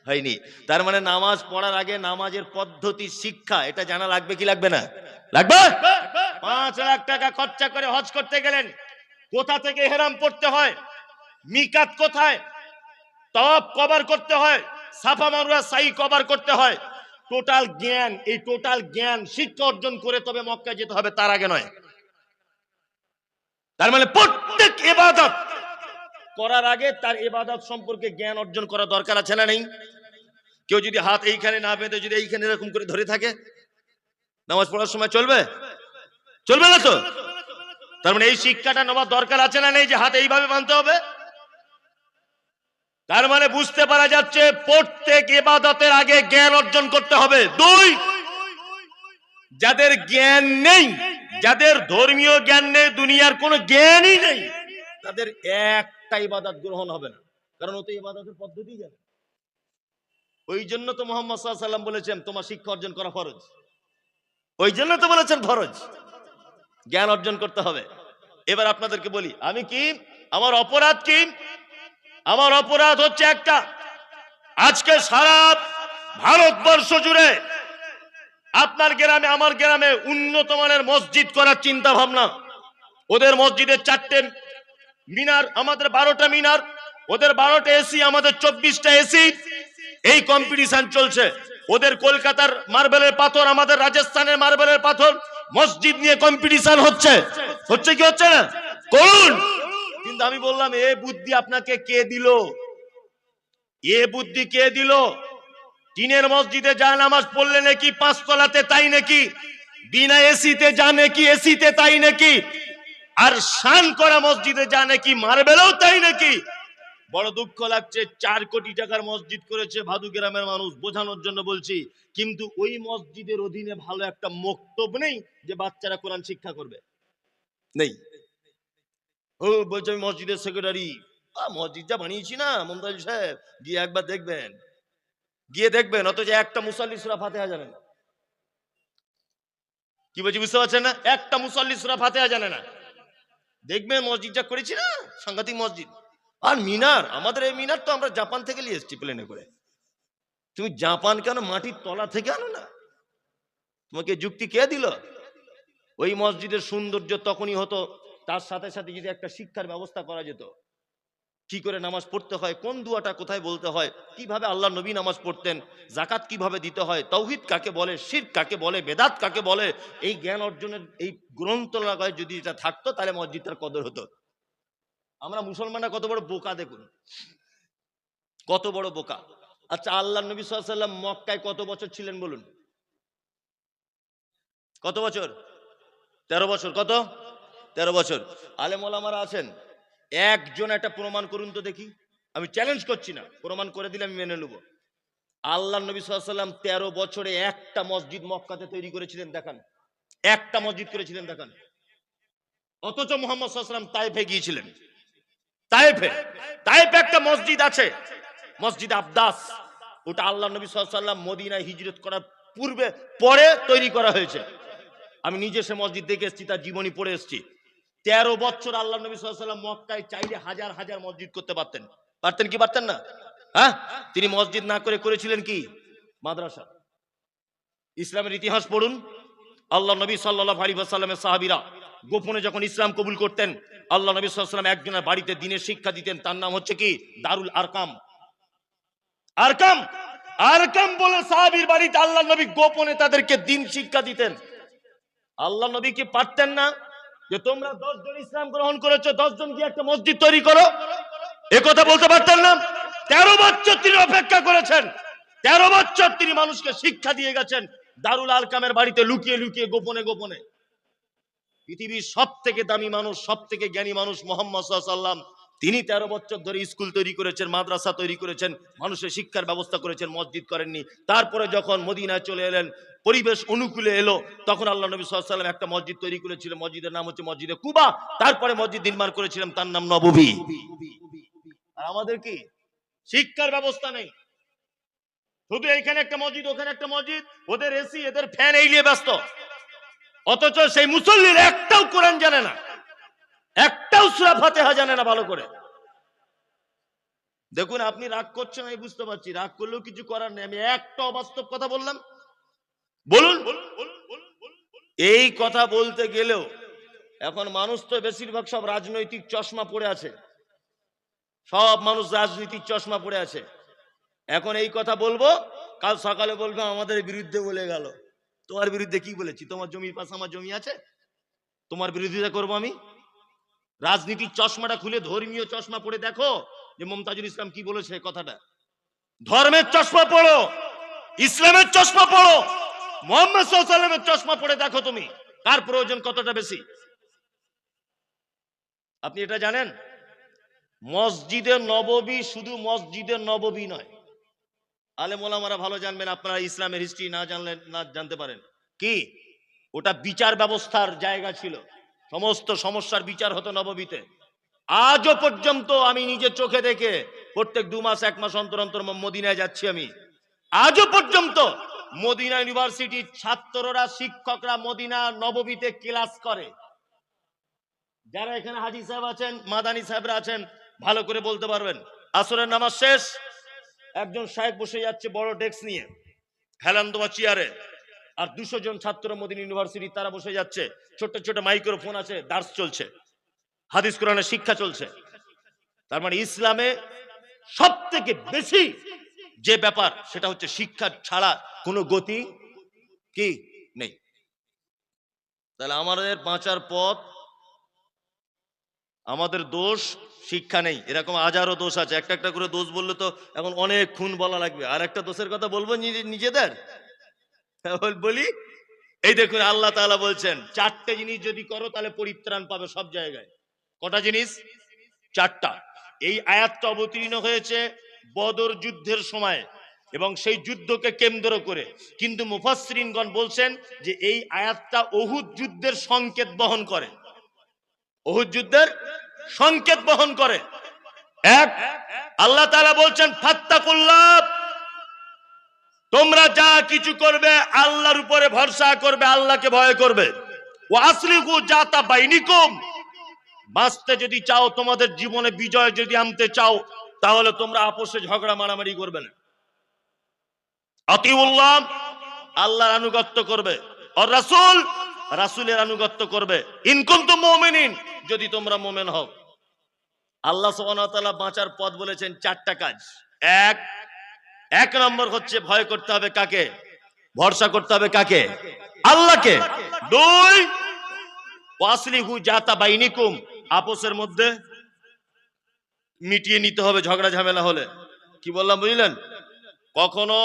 হয়নি। তার মানে নামাজ পড়ার আগে নামাজের পদ্ধতি শিক্ষা এটা জানা লাগবে কি লাগবে না? লাগবে। 5 লাখ টাকা খরচা করে হজ করতে গেলেন, কোথা থেকে ইহরাম পড়তে হয়, মিকাত কোথায়, তাওয়াফ কভার করতে হয়, সাফা মারওয়া সাই কভার করতে হয়, টোটাল জ্ঞান, এই টোটাল জ্ঞান শিক্ষা অর্জন করে তবে মক্কা যেতে হবে, তার আগে নয়। তার মানে প্রত্যেক ইবাদত করার আগে তার ইবাদত সম্পর্কে জ্ঞান অর্জন করা দরকার আছে না নেই? কেউ যদি হাত এইখানে না বেঁধে যদি এইখানে এরকম করে ধরে থাকে নামাজ পড়ার সময় চলবে? চলবে না তো। তার মানে এই শিক্ষাটা নেওয়ার দরকার আছে না নেই যে হাত এইভাবে বাঁধতে হবে? তার মানে বুঝতে পারা যাচ্ছে প্রত্যেক ইবাদতের আগে জ্ঞান অর্জন করতে হবে। 2, যাদের জ্ঞান নেই, যাদের ধর্মীয় জ্ঞান নেই, দুনিয়ার কোনো জ্ঞানই নেই, তাদের একটা ইবাদত গ্রহণ হবে না, কারণ ও তো ইবাদতের পদ্ধতি জানে। ওই জন্য তো মুহাম্মদ সাল্লাল্লাহু আলাইহি ওয়াসাল্লাম বলেছেন তোমার শিক্ষা অর্জন করা ফরজ। ওই জন্য তো বলেছেন ফরজ, জ্ঞান অর্জন করতে হবে। এবার আপনাদেরকে বলি আমি কি, আমার অপরাধ কি? আমার অপরাধ হচ্ছে একটা, আজকে সারা ভারতবর্ষ জুড়ে আপনার গ্রামে আমার গ্রামে উন্নত মানের মসজিদ করার চিন্তা ভাবনা। ওদের মসজিদের 4টে মিনার, আমাদের 12টা মিনার, ওদের 12টা এসি, আমাদের 24টা এসি। এই কম্পিটিশন চলছে। ওদের কলকাতার মার্বেলের পাথর, আমাদের রাজস্থানের মার্বেলের পাথর, মসজিদ নিয়ে কম্পিটিশন হচ্ছে। হচ্ছে কি হচ্ছে না? করুন। কিন্তু আমি বললাম, এ বুদ্ধি আপনাকে কে দিল? এ বুদ্ধি কে দিল? টিনের মসজিদে যা নামাজ পড়লে নাকি 5 তলাতে তাই নাকি, বিনা এসিতে যা নাকি এসিতে তাই নাকি, আর শান করা মসজিদে যা নাকি মার্বেলও তাই নাকি। বড় দুঃখ লাগছে, 4 কোটি টাকার মসজিদ করেছে ভাদু গ্রামের মানুষ, বোঝানোর জন্য বলছি। কিন্তু ওই মসজিদের অধীনে ভালো একটা মক্তব নেই যে বাচ্চারা কোরআন শিক্ষা করবে, নেই। ও বলছে আমি মসজিদের সেক্রেটারি। মসজিদ যা বানিয়েছি না মমতাজ সাহেব, গিয়ে একবার দেখবেন, গিয়ে দেখবেন। অথচ একটা মুসাল্লি সূরা ফাতিহা জানে না। কি বলছি বুঝতে পারছেন না? একটা মুসাল্লি সূরা ফাতিহা জানে না। দেখবেন মসজিদ যা করেছি না, সাংঘাতিক মসজিদ। আর মিনার, আমাদের এই মিনার তো আমরা জাপান থেকে নিয়ে এসেছি প্লেনে করে। তুমি জাপান কেন মাটির তলা থেকে আনো না? তোমাকে যুক্তি কে দিল? ওই মসজিদের সৌন্দর্য তখনই হতো তার সাথে সাথে যদি একটা শিক্ষার ব্যবস্থা করা যেত। কি করে নামাজ পড়তে হয়, কোন দুয়াটা কোথায় বলতে হয়, কিভাবে আল্লাহ নবী নামাজ পড়তেন, জাকাত কিভাবে দিতে হয়, তাওহীদ কাকে বলে, শিরক কাকে বলে, বেদাত কাকে বলে, এই জ্ঞান অর্জনের এই গ্রন্থলাগায় যদি এটা থাকতো তাহলে মসজিদটার কদর হতো। আমরা মুসলমানরা কত বড় বোকা দেখুন, কত বড় বোকা। আচ্ছা, আল্লাহ নবী সাল্লাল্লাহু আলাইহি ওয়াসাল্লাম মক্কায় কত বছর ছিলেন বলুন? কত বছর? 13 বছর। কত? 13 বছর। আলেম ওলামারা আছেন, একজন একটা প্রমাণ করুন তো দেখি। আমি চ্যালেঞ্জ করছি না, প্রমাণ করে দিলে আমি মেনে নেব। আল্লাহ নবী সাল্লাল্লাহু আলাইহি ওয়াসাল্লাম 13 বছরে একটা মসজিদ মক্কাতে তৈরি করেছিলেন দেখান। একটা মসজিদ করেছিলেন দেখান। অথচ মুহাম্মদ সাল্লাল্লাহু আলাইহি ওয়াসাল্লাম তায়েফে গিয়েছিলেন। তায়েফে, তায়েফে একটা মসজিদ আছে, মসজিদ আবদাস। ওটা আল্লাহ নবী সাল্লাল্লাহু আলাইহি ওয়াসাল্লাম মদিনায় হিজরত করার পূর্বে পরে তৈরি করা হয়েছে। আমি নিজে সে মসজিদ দেখে এসেছি, তার জীবনী পড়ে এসেছি। 13 বছর আল্লাহ নবী সাল্লাল্লাহু আলাইহি ওয়াসাল্লাম মক্কায় চাইলে হাজার হাজার মসজিদ করতে পারতেন। পারতেন কি পারতেন না? হ্যাঁ, তিনি মসজিদ না করে করেছিলেন কি? মাদ্রাসা। ইসলামের ইতিহাস পড়ুন। আল্লাহ নবী সাল্লাল্লাহু আলাইহি ওয়াসাল্লামের সাহাবীরা গোপনে যখন ইসলাম কবুল করতেন, আল্লাহ নবী সাল্লাল্লাহু আলাইহি ওয়াসাল্লাম একজনের বাড়িতে দ্বীনের শিক্ষা দিতেন। তার নাম হচ্ছে কি? দারুল আরকাম। আরকাম, আরকাম বলে সাহাবীর বাড়িতে আল্লাহ নবী গোপনে তাদেরকে দ্বীন শিক্ষা দিতেন। আল্লাহ নবী কি পারতেন না যে তোমরা 10 জন ইসলাম গ্রহণ করেছো, 10 জন কি একটা মসজিদ তৈরি করো? এ কথা বলতে পারতেন না? 13 বছর তিনি অপেক্ষা করেছেন। 13 বছর তিনি মানুষকে শিক্ষা দিয়ে গেছেন দারুল আরকামের বাড়িতে লুকিয়ে লুকিয়ে, গোপনে গোপনে। পৃথিবীর সব থেকে দামি মানুষ, সব থেকে জ্ঞানী মানুষ মুহাম্মদ সাল্লাল্লাহু আলাইহি ওয়াসাল্লাম, তিনি 13 বছর ধরে স্কুল তৈরি করেছেন, মাদ্রাসা তৈরি করেছেন, মানুষের শিক্ষার ব্যবস্থা করেছেন, মসজিদ করেননি। তারপরে যখন মদিনায় চলে এলেন, পরিবেশ অনুকূলে এলো, তখন আল্লাহ নবী সাল্লাল্লাহু আলাইহি ওয়াসাল্লাম একটা মসজিদ তৈরি করেছিলেন। মসজিদের নাম হচ্ছে মসজিদে কুবা। তারপরে মসজিদ নির্মাণ করেছিলেন, তার নাম নববী। আর আমাদের কি শিক্ষার ব্যবস্থা নেই? শুধু এইখানে একটা মসজিদ, ওখানে একটা মসজিদ, ওদের এসি, এদের ফ্যান, এই নিয়ে ব্যস্ত। অথচ সেই মুসল্লির একটাও কোরআন জানে না, একটাও সূরা ফাতিহা জানে না ভালো করে। দেখুন, আপনি রাগ করছেন আমি বুঝতে পারছি, রাগ করলেও কিছু করার নেই। আমি একটা অবাস্তব কথা বললাম, বলুন। এই কথা বলতে গেলেও এখন মানুষ তো বেশিরভাগ সব রাজনৈতিক চশমা পড়ে আছে, সব মানুষ রাজনৈতিক চশমা পড়ে আছে। এখন এই কথা বলবো, কাল সকালে বলবো আমাদের বিরুদ্ধে বলে গেল। তোমার বিরুদ্ধে কি বলেছি? তোমার জমির পাশে আমার জমি আছে, তোমার বিরোধিতা করবো আমি? রাজনীতির চশমাটা খুলে ধর্মীয় চশমা পড়ে দেখো যে মমতাজুল ইসলাম কি বলেছে কথাটা। ধর্মের চশমা পড়ো, ইসলামের চশমা পড়ো, মুহাম্মদ সাল্লাল্লাহু আলাইহি ওয়াসাল্লামের চশমা পড়ে দেখো তুমি কার প্রয়োজন কতটা বেশি। আপনি এটা জানেন, মসজিদে নববী শুধু মসজিদে নববী নয়। আলেম ওলামারা ভালো জানবেন, আপনারা ইসলামের হিস্ট্রি না জানলে না জানতে পারেন কি, ওটা বিচার ব্যবস্থার জায়গা ছিল। সমস্ত সমস্যার বিচার হতো নববীতে। আজও পর্যন্ত আমি নিজের চোখে দেখে, প্রত্যেক 2 মাস 1 মাস অন্তর অন্তর মদিনায় যাচ্ছি আমি। আজও পর্যন্ত মদিনা ইউনিভার্সিটির ছাত্ররা, শিক্ষকরা মদিনা নববীতে ক্লাস করে। যারা এখানে হাজী সাহেব আছেন, মাদানী সাহেবরা আছেন, ভালো করে বলতে পারবেন। আসরের নামাজ শেষ, একজন সাহেব বসে যাচ্ছে বড় ডেস্ক নিয়ে, হেলান দেওয়া চেয়ারে। আর 200 জন ছাত্র মদিনা ইউনিভার্সিটি তারা বসে যাচ্ছে, ছোট ছোট মাইক্রোফোন আছে, দার্স চলছে, হাদিস কোরআনের শিক্ষা চলছে। তার মানে ইসলামে সব থেকে বেশি যে ব্যাপার সেটা হচ্ছে শিক্ষা ছাড়া কোনো গতি কি নেই। তাহলে আমাদের বাঁচার পথ, আমাদের দোষ শিক্ষা নেই, এরকম হাজারো দোষ আছে। একটা একটা করে দোষ বললে তো এখন অনেক খুন বলা লাগবে। আর একটা দোষের কথা বলবো নিজেদের, বলি। এই দেখুন আল্লাহ তাআলা বলছেন 4টে জিনিস যদি করো তাহলে পরিত্রাণ পাবে সব জায়গায়। কটা জিনিস? 4টা। এই আয়াতটা অবতীর্ণ হয়েছে বদর যুদ্ধের সময় এবং সেই যুদ্ধকে কেন্দ্র করে, কিন্তু মুফাসসিরিনগণ বলছেন যে এই আয়াতটা উহুদ যুদ্ধের সংকেত বহন করে। উহুদ যুদ্ধের সংকেত বহন করে। এক, আল্লাহ তাআলা বলছেন ফাত্তাকুল্লাহ, তোমরা যা কিছু করবে আল্লাহর উপরে ভরসা করবে, আল্লাহকে ভয় করবে। ওয়া আসলিহু যাতা বাইনিকুম, বাঁচতে যদি চাও, তোমাদের জীবনে বিজয় যদি আনতে চাও, তাহলে তোমরা আপোষে ঝগড়া মারামারি করবে না। আতিউল্লাহ, আল্লাহর আনুগত্য করবে, আর রাসূল, রাসূলের আনুগত্য করবে। ইন কুনতুম মুমিনিন, যদি তোমরা মুমিন হও। আল্লাহ সুবহানাহু ওয়া তাআলা বাঁচার পথ বলেছেন 4টা কাজ। এক নম্বর হচ্ছে ভয় করতে হবে কাকে? ভরসা করতে হবে কাকে? আল্লাহকে। 2, ওয়াসলিহু যাতা বাইনিকুম, আপোসের মধ্যে মিটিয়ে নিতে হবে ঝগড়া ঝামেলা হলে। কি বললাম বুঝলেন? কখনো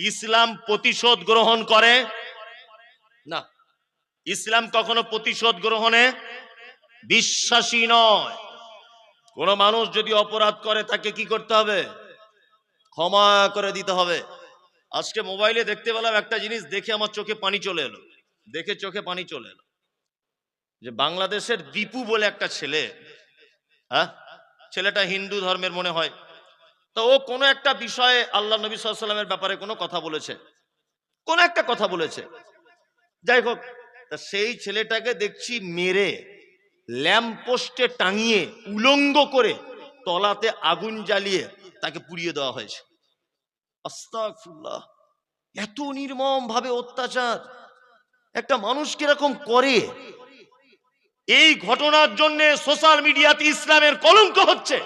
ইসলাম প্রতিশোধ গ্রহণ করে না। ইসলাম কখনো প্রতিশোধ গ্রহণে বিশ্বাসী নয়। কোন মানুষ যদি অপরাধ করে তাকে কি করতে হবে? ক্ষমা করে দিতে হবে। আজকে মোবাইলে দেখতে পেলাম একটা জিনিস, দেখে আমার চোখে পানি চলে এলো, দেখে চোখে পানি চলে এলো, যে বাংলাদেশের দীপু বলে একটা ছেলে, হ্যাঁ, ছেলেটা হিন্দু ধর্মের মনে হয়, তো ও কোনো একটা বিষয়ে আল্লাহ নবী সাল্লাল্লাহু আলাইহি ওয়াসাল্লামের ব্যাপারে কোনো কথা বলেছে, কোন একটা কথা বলেছে। যাই হোক, তা সেই ছেলেটাকে দেখছি মেরে ল্যাম্প পোস্টে টাঙিয়ে উলঙ্গ করে তলাতে আগুন জ্বালিয়ে তাকে পুড়িয়ে দেওয়া হয়েছে। আস্তাগফিরুল্লাহ, এত নির্মম ভাবে অত্যাচার একটা মানুষ কিরকম করে। এই ঘটনার জন্য সোশ্যাল মিডিয়াতে ইসলামের কলঙ্ক হচ্ছে।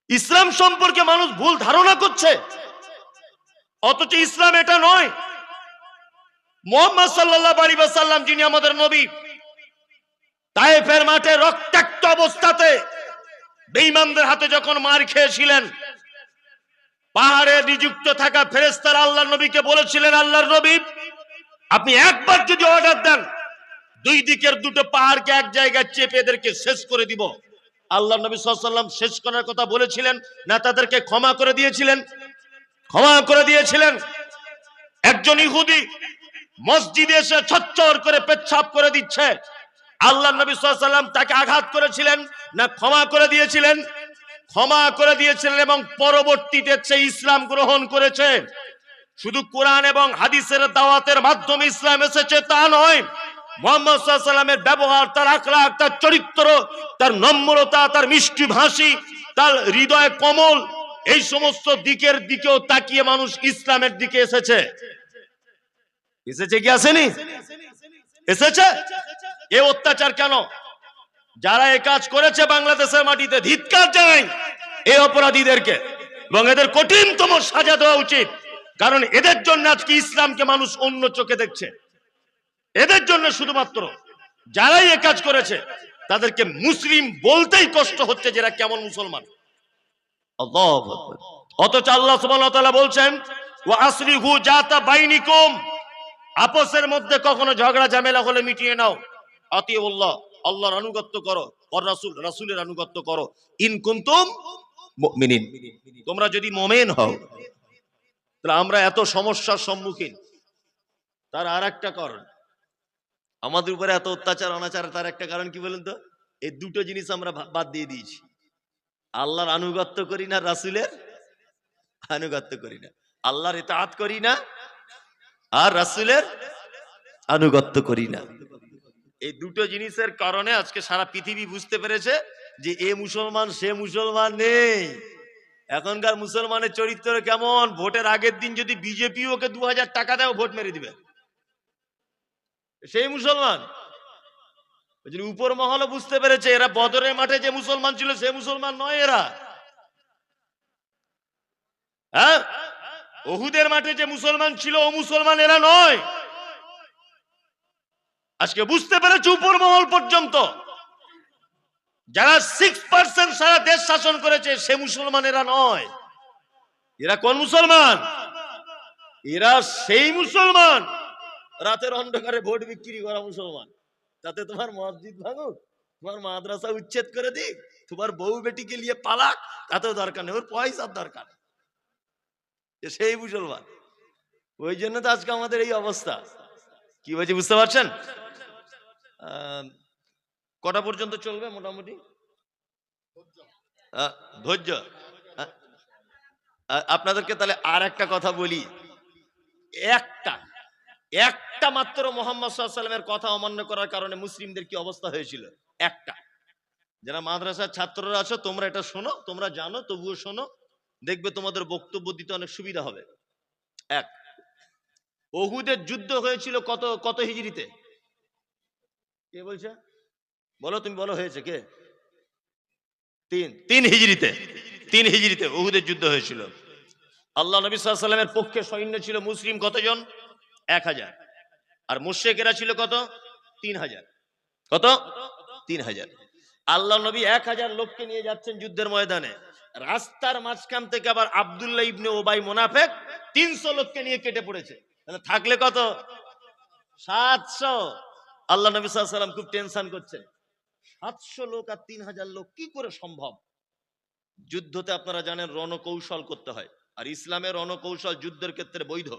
ইসলাম সম্পর্কে মানুষ ভুল ধারণা করছে, অথচ ইসলাম এটা নয়। মুহাম্মদ সাল্লাল্লাহু আলাইহি ওয়াসাল্লাম, যিনি আমাদের নবী, তায়েফের মাঠে রক্তাক্ত অবস্থাতে বেঈমানদের হাতে যখন মার খেয়েছিলেন, পাহাড়ে নিযুক্ত থাকা ফেরেশতারা আল্লাহর নবীকে বলেছিলেন, আল্লাহর নবী, আপনি একবার যদি অর্ডার দেন, 2 দিকের 2টো পাহাড়কে এক জায়গায় চেপে এদেরকে শেষ করে দিব। আল্লাহর নবী সাল্লাল্লাহু আলাইহি ওয়াসাল্লাম শেষ করার কথা বলেছিলেন না তাদেরকে ক্ষমা করে দিয়েছিলেন? ক্ষমা করে দিয়েছিলেন। একজন ইহুদি মসজিদে এসে ছচ্ছর করে পেচ্ছাপ করে দিচ্ছে, আল্লাহর নবী সাল্লাল্লাহু আলাইহি ওয়াসাল্লাম তাকে আঘাত করেছিলেন না ক্ষমা করে দিয়েছিলেন? ক্ষমা করে দিয়েছিলেন, এবং পরবর্তীতে সে ইসলাম গ্রহণ করেছে। শুধু কোরআন এবং হাদিসের দাওয়াতের মাধ্যমে ইসলাম এসেছে তা নয়, মুহাম্মদ সাল্লাল্লাহু আলাইহি ওয়াসাল্লামের ব্যবহার, তার আখলাক, তার চরিত্র, তার নম্রতা, তার মিষ্টি ভাষী, তার হৃদয় কোমল, এই সমস্ত দিকের দিকেও তাকিয়ে মানুষ ইসলামের দিকে এসেছে। এসেছে কি আসেনি? এসেছে। এ অত্যাচার কেন? যারা এই কাজ করেছে বাংলাদেশের মাটিতে, ধিক্কার জানাই এই অপরাধীদেরকে, এবং এদের কঠিনতম সাজা দেওয়া উচিত। কারণ এদের জন্য আজকে ইসলামকে মানুষ অন্য চোখে দেখছে। এদের জন্য শুধুমাত্র যারাই এ কাজ করেছে তাদেরকে মুসলিম বলতেই কষ্ট হচ্ছে, যারা কেমন মুসলমান। আল্লাহু আকবার। অথচ আল্লাহ সুবহানাহু ওয়া তাআলা বলছেন, ওয়া আসলিহু যাতা বাইনিকুম, আপোসের মধ্যে কখনো ঝগড়া ঝামেলা হলে মিটিয়ে নাও। আতিউল্লাহ, আল্লাহর আনুগত্য করো, আর রাসূল, রাসূলের আনুগত্য করো। ইন কুনতুম মুমিনিন, তোমরা যদি মুমিন হও। তাহলে আমরা এত সমস্যার সম্মুখীন, তার আরেকটা কারণ, আমাদের উপরে এত অত্যাচার অনাচার, তার একটা কারণ কি বলেন তো? এই 2টো জিনিস আমরা বাদ দিয়ে দিয়েছি। আল্লাহর আনুগত্য করি না, রাসূলের আনুগত্য করি না। আল্লাহর ইতাআত করি না, আর রাসূলের আনুগত্য করি না। এই 2টো জিনিসের কারণে আজকে সারা পৃথিবী বুঝতে পেরেছে যে এ মুসলমান সে মুসলমান নেই। এখনকার মুসলমানের চরিত্র কেমন, ভোটের আগের দিন যদি বিজেপি ওকে 2000 টাকা দেয় ভোট মেরে দিবে, সেই মুসলমান। উপর মহলও বুঝতে পেরেছে এরা বদরের মাঠে যে মুসলমান ছিল সে মুসলমান নয় এরা। হ্যাঁ, ওহুদের মাঠে যে মুসলমান ছিল ও মুসলমান এরা নয়। আজকে বুঝতে পেরেছে উপর মহল পর্যন্ত। যারা 6% সারা দেশ শাসন করেছে সে মুসলমান এরা নয়। এরা কোন মুসলমান? এরা সেই মুসলমান রাতের অন্ধকারে ভোট বিক্রি করা মুসলমান। তাতে তোমার মসজিদ ভাঙুক, তোমার মাদ্রাসা উচ্ছেদ করে দিক, তোমার বউ বেটিকে নিয়ে পালাক, তাতেও দরকার নেই, ওর পয়সার দরকার। সেই মুসলমান। ওই জন্য তো আজকে আমাদের এই অবস্থা। কি বলছি বুঝতে পারছেন? কটা পর্যন্ত চলবে মোটামুটি? ধৈর্য। আপনাদেরকে তাহলে আর একটা কথা বলি। একটা মাত্র মুহাম্মদ সাল্লাল্লাহু আলাইহি ওয়াসাল্লামের কথা অমান্য করার কারণে মুসলিমদের কি অবস্থা হয়েছিল। একটা, যারা মাদ্রাসার ছাত্ররা আছো তোমরা এটা শোনো, তোমরা জানো তবুও শোনো, দেখবে তোমাদের বক্তব্য দিতে অনেক সুবিধা হবে। এক, উহুদের যুদ্ধ হয়েছিল কত কত হিজরিতে? কে বলছে? বলো, তুমি বলো, হয়েছে কে? তিন হিজরিতে। 3 হিজরিতে উহুদের যুদ্ধ হয়েছিল। আল্লাহ নবী সাল্লাল্লাহু আলাইহি ওয়াসাল্লামের পক্ষে সৈন্য ছিল মুসলিম কতজন? 1000। আর মুশরিকেরা ছিল কত? 3000। কত? 3000। আল্লাহ নবী 1000 লোককে নিয়ে যাচ্ছেন যুদ্ধের ময়দানে। রাস্তার মাঝখান থেকে আবার আব্দুল্লাহ ইবনে উবাই মুনাফিক 300 লোককে নিয়ে কেটে পড়েছে। তাহলে থাকলে কত? 700। আল্লাহ নবী সাল্লাল্লাহু আলাইহি ওয়াসাল্লাম খুব টেনশন করছেন, 700 লোক আর 3000 লোক কি করে সম্ভব? যুদ্ধতে আপনারা জানেন রণকৌশল করতে হয়, আর ইসলামের রণকৌশল যুদ্ধের ক্ষেত্রে বৈধ।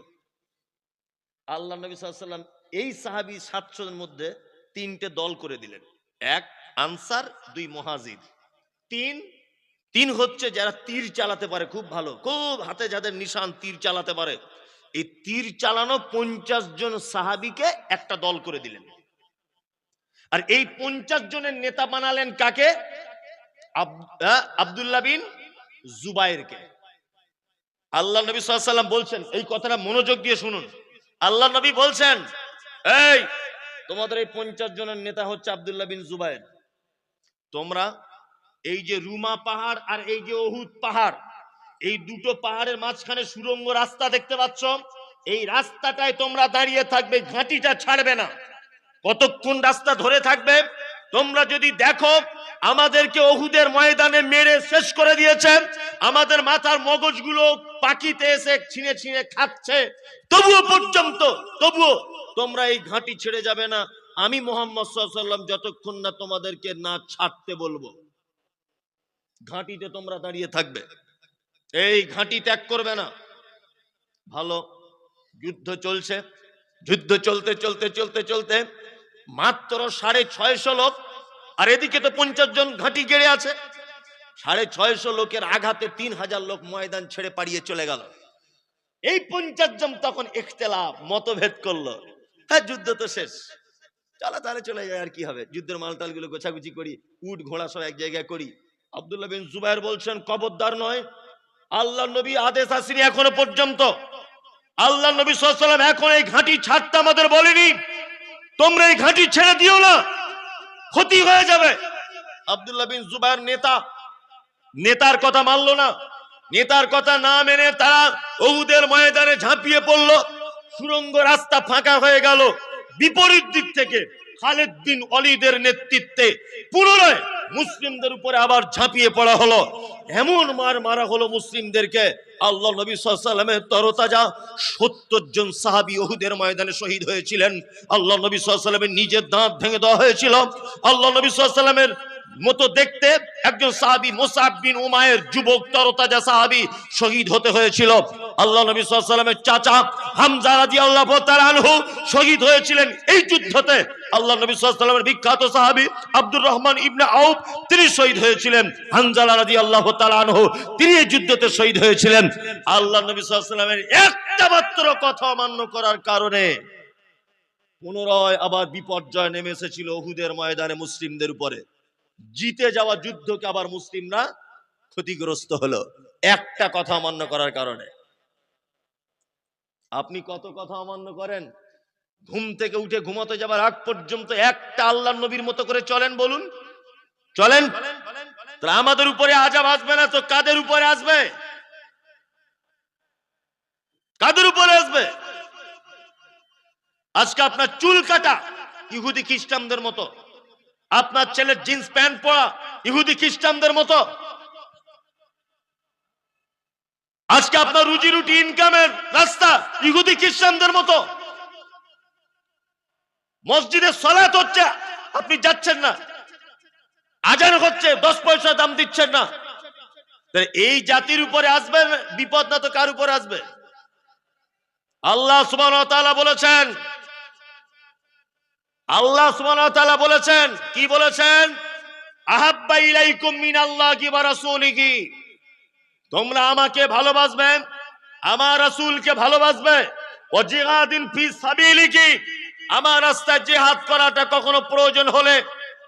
আল্লাহ নবী সাল্লাল্লাহু আলাইহি ওয়াসাল্লাম এই সাহাবী 700 এর মধ্যে 3টে দল করে দিলেন। 1 আনসার, 2 মুহাজির, 3 হচ্ছে যারা তীর চালাতে পারে খুব ভালো, খুব হাতে যাদের নিশান তীর চালাতে পারে। এই তীর চালানো 50 জন সাহাবীকে একটা দল করে দিলেন। আর এই 50 জনের নেতা বানালেন কাকে? আব্দুল্লাহ বিন জুবাইরকে। আল্লাহ নবী সাল্লাল্লাহু আলাইহি ওয়াসাল্লাম বলছেন, এই কথাটা মনোযোগ দিয়ে শুনুন। আল্লাহ নবী বলছেন, এই তোমাদের এই 50 জনের নেতা হচ্ছে আব্দুল্লাহ বিন জুবাইর। তোমরা এই যে রুমা পাহাড় আর এই যে উহুদ পাহাড়, এই দুটো পাহাড়ের মাঝখানে সুড়ঙ্গ রাস্তা দেখতে পাচ্ছ, এই রাস্তাটায় তোমরা দাঁড়িয়ে থাকবে, ঘাঁটিটা ছাড়বে না। কতক্ষণ রাস্তা ধরে থাকবে? তোমরা যদি দেখো আমাদেরকে উহুদের ময়দানে মেরে শেষ করে দিয়েছে, আমাদের মাথার মগজগুলো পাখিতে এসে ছিঁড়ে ছিঁড়ে খাচ্ছে, তবুও তোমরা এই ঘাঁটি ছেড়ে যাবে না আমি মুহাম্মদ সাল্লাল্লাহু আলাইহি ওয়াসাল্লাম যতক্ষণ না তোমাদেরকে না ছাড়তে বলবো। ঘাঁটিতে তোমরা দাঁড়িয়ে থাকবে, এই ঘাঁটি ত্যাগ করবে না। ভালো, যুদ্ধ চলছে। যুদ্ধ চলতে চলতে চলতে চলতে মাত্র 650 লোক, আর এদিকে তো 50 জন ঘাঁটি গেড়ে আছে। 650 লোকের আঘাতে 3000 লোক ময়দান ছেড়ে পালিয়ে চলে গেল। এই 50 জন তখন ইখতিলাফ, মতভেদ করলো। হ্যাঁ, যুদ্ধ তো শেষ, চলো তাহলে চলে যায়, আর কি হবে, যুদ্ধের মালটাল গুলো গোছাগুছি করি, উট ঘোড়া সব এক জায়গায় করি। আব্দুল্লাহ বিন জুবাইর বলছেন, খবরদার নয়, আল্লাহ নবী আদেশ আসেনি এখনো পর্যন্ত, আল্লাহ নবী সাল্লাল্লাহু আলাইহি ওয়াসাল্লাম এখন এই ঘাঁটি ছাড়তে আমাদের বলেনি, তোমরা এই ঘাঁটি ছেড়ে দিও না, ক্ষতি হয়ে যাবে। আব্দুল্লাহ বিন জুবাইর নেতার কথা মানলো না। নেতার কথা না মেনে তারা উহুদের ময়দানে ঝাঁপিয়ে পড়লো। সুড়ঙ্গ রাস্তা ফাঁকা হয়ে গেল। বিপরীত দিক থেকে খালিদ বিন ওয়ালিদের নেতৃত্বে পুনরায় মুসলিমদের উপরে আবার ঝাঁপিয়ে পড়া হলো। এমন মার মারা হলো মুসলিমদেরকে, আল্লাহ নবী সাল্লাল্লাহু আলাইহি ওয়াসাল্লামের তরতাজা 70 জন সাহাবী উহুদের ময়দানে শহীদ হয়েছিলেন। আল্লাহ নবী সাল্লাল্লাহু আলাইহি ওয়াসাল্লামের নিজের দাঁত ভেঙে দেওয়া হয়েছিল। আল্লাহ নবী সাল্লাল্লাহু আলাইহি ওয়াসাল্লামের মতো দেখতে একজন সাহাবী মুসআব বিন উমাইর, যুবক তরতাজা সাহাবী, শহীদ হতে হয়েছিল। আল্লাহ নবী সাল্লাল্লাহু আলাইহি ওয়াসাল্লামের চাচা হামজা রাদিয়াল্লাহু তাআলা আনহু শহীদ হয়েছিলেন এই যুদ্ধতে। আল্লাহ নবী সাল্লাল্লাহু আলাইহি ওয়াসাল্লামের বিখ্যাত সাহাবী আব্দুর রহমান ইবনে আউফ, তিনি শহীদ হয়েছিলেন। হানজালা রাদিয়াল্লাহু তাআলা আনহু, তিনি এই যুদ্ধতে শহীদ হয়েছিলেন। আল্লাহ নবী সাল্লাল্লাহু আলাইহি ওয়াসাল্লামের একটা মাত্র কথা অমান্য করার কারণে পুনরায় আবার বিপর্যয় নেমে এসেছিল উহুদের ময়দানে মুসলিমদের উপরে। জিতে যাওয়া যুদ্ধকে আবার মুসলিমরা ক্ষতিগ্রস্ত হলো। একটা কথা অমান্য করার কারণে। আপনি কত কথা অমান্য করেন? ঘুম থেকে উঠে ঘুমাতে যাবার আগ পর্যন্ত একটা আল্লাহর নবীর মতো করে চলেন, বলুন চলেন? তাহলে আমাদের উপরে আযাব আসবে না তো কাদের উপরে আসবে? কাদের উপরে আসবে? আজকে আপনার চুল কাটা ইহুদি খ্রিস্টানদের মতো, আপনার ছেলের জিন্স প্যান্ট পরা ইহুদি খ্রিস্টানদের মতো, আজকে আপনার রুজি রুটি ইনকামের রাস্তা ইহুদি খ্রিস্টানদের মতো। মসজিদে সালাত হচ্ছে, আপনি যাচ্ছেন না, আজান হচ্ছে 10 পয়সা দাম দিচ্ছেন না। এই জাতির উপরে আসবে বিপদ, না তো কার উপরে আসবে? আল্লাহ সুবহানাহু ওয়া তাআলা বলেছেন, আল্লাহ সুবহানাহু ওয়া তাআলা বলেছেন, কি বলেছেন? আহাব্বা ইলাইকুম মিনাল্লাহি ওয়া রাসূলিহি, তোমরা আমাকে ভালোবাসবে, আমার রাসূলকে ভালোবাসবে, ওয়া জিহাদিন ফি সাবিলিহি, আমার রাস্তায় জিহাদ করাটা কখনো প্রয়োজন হলে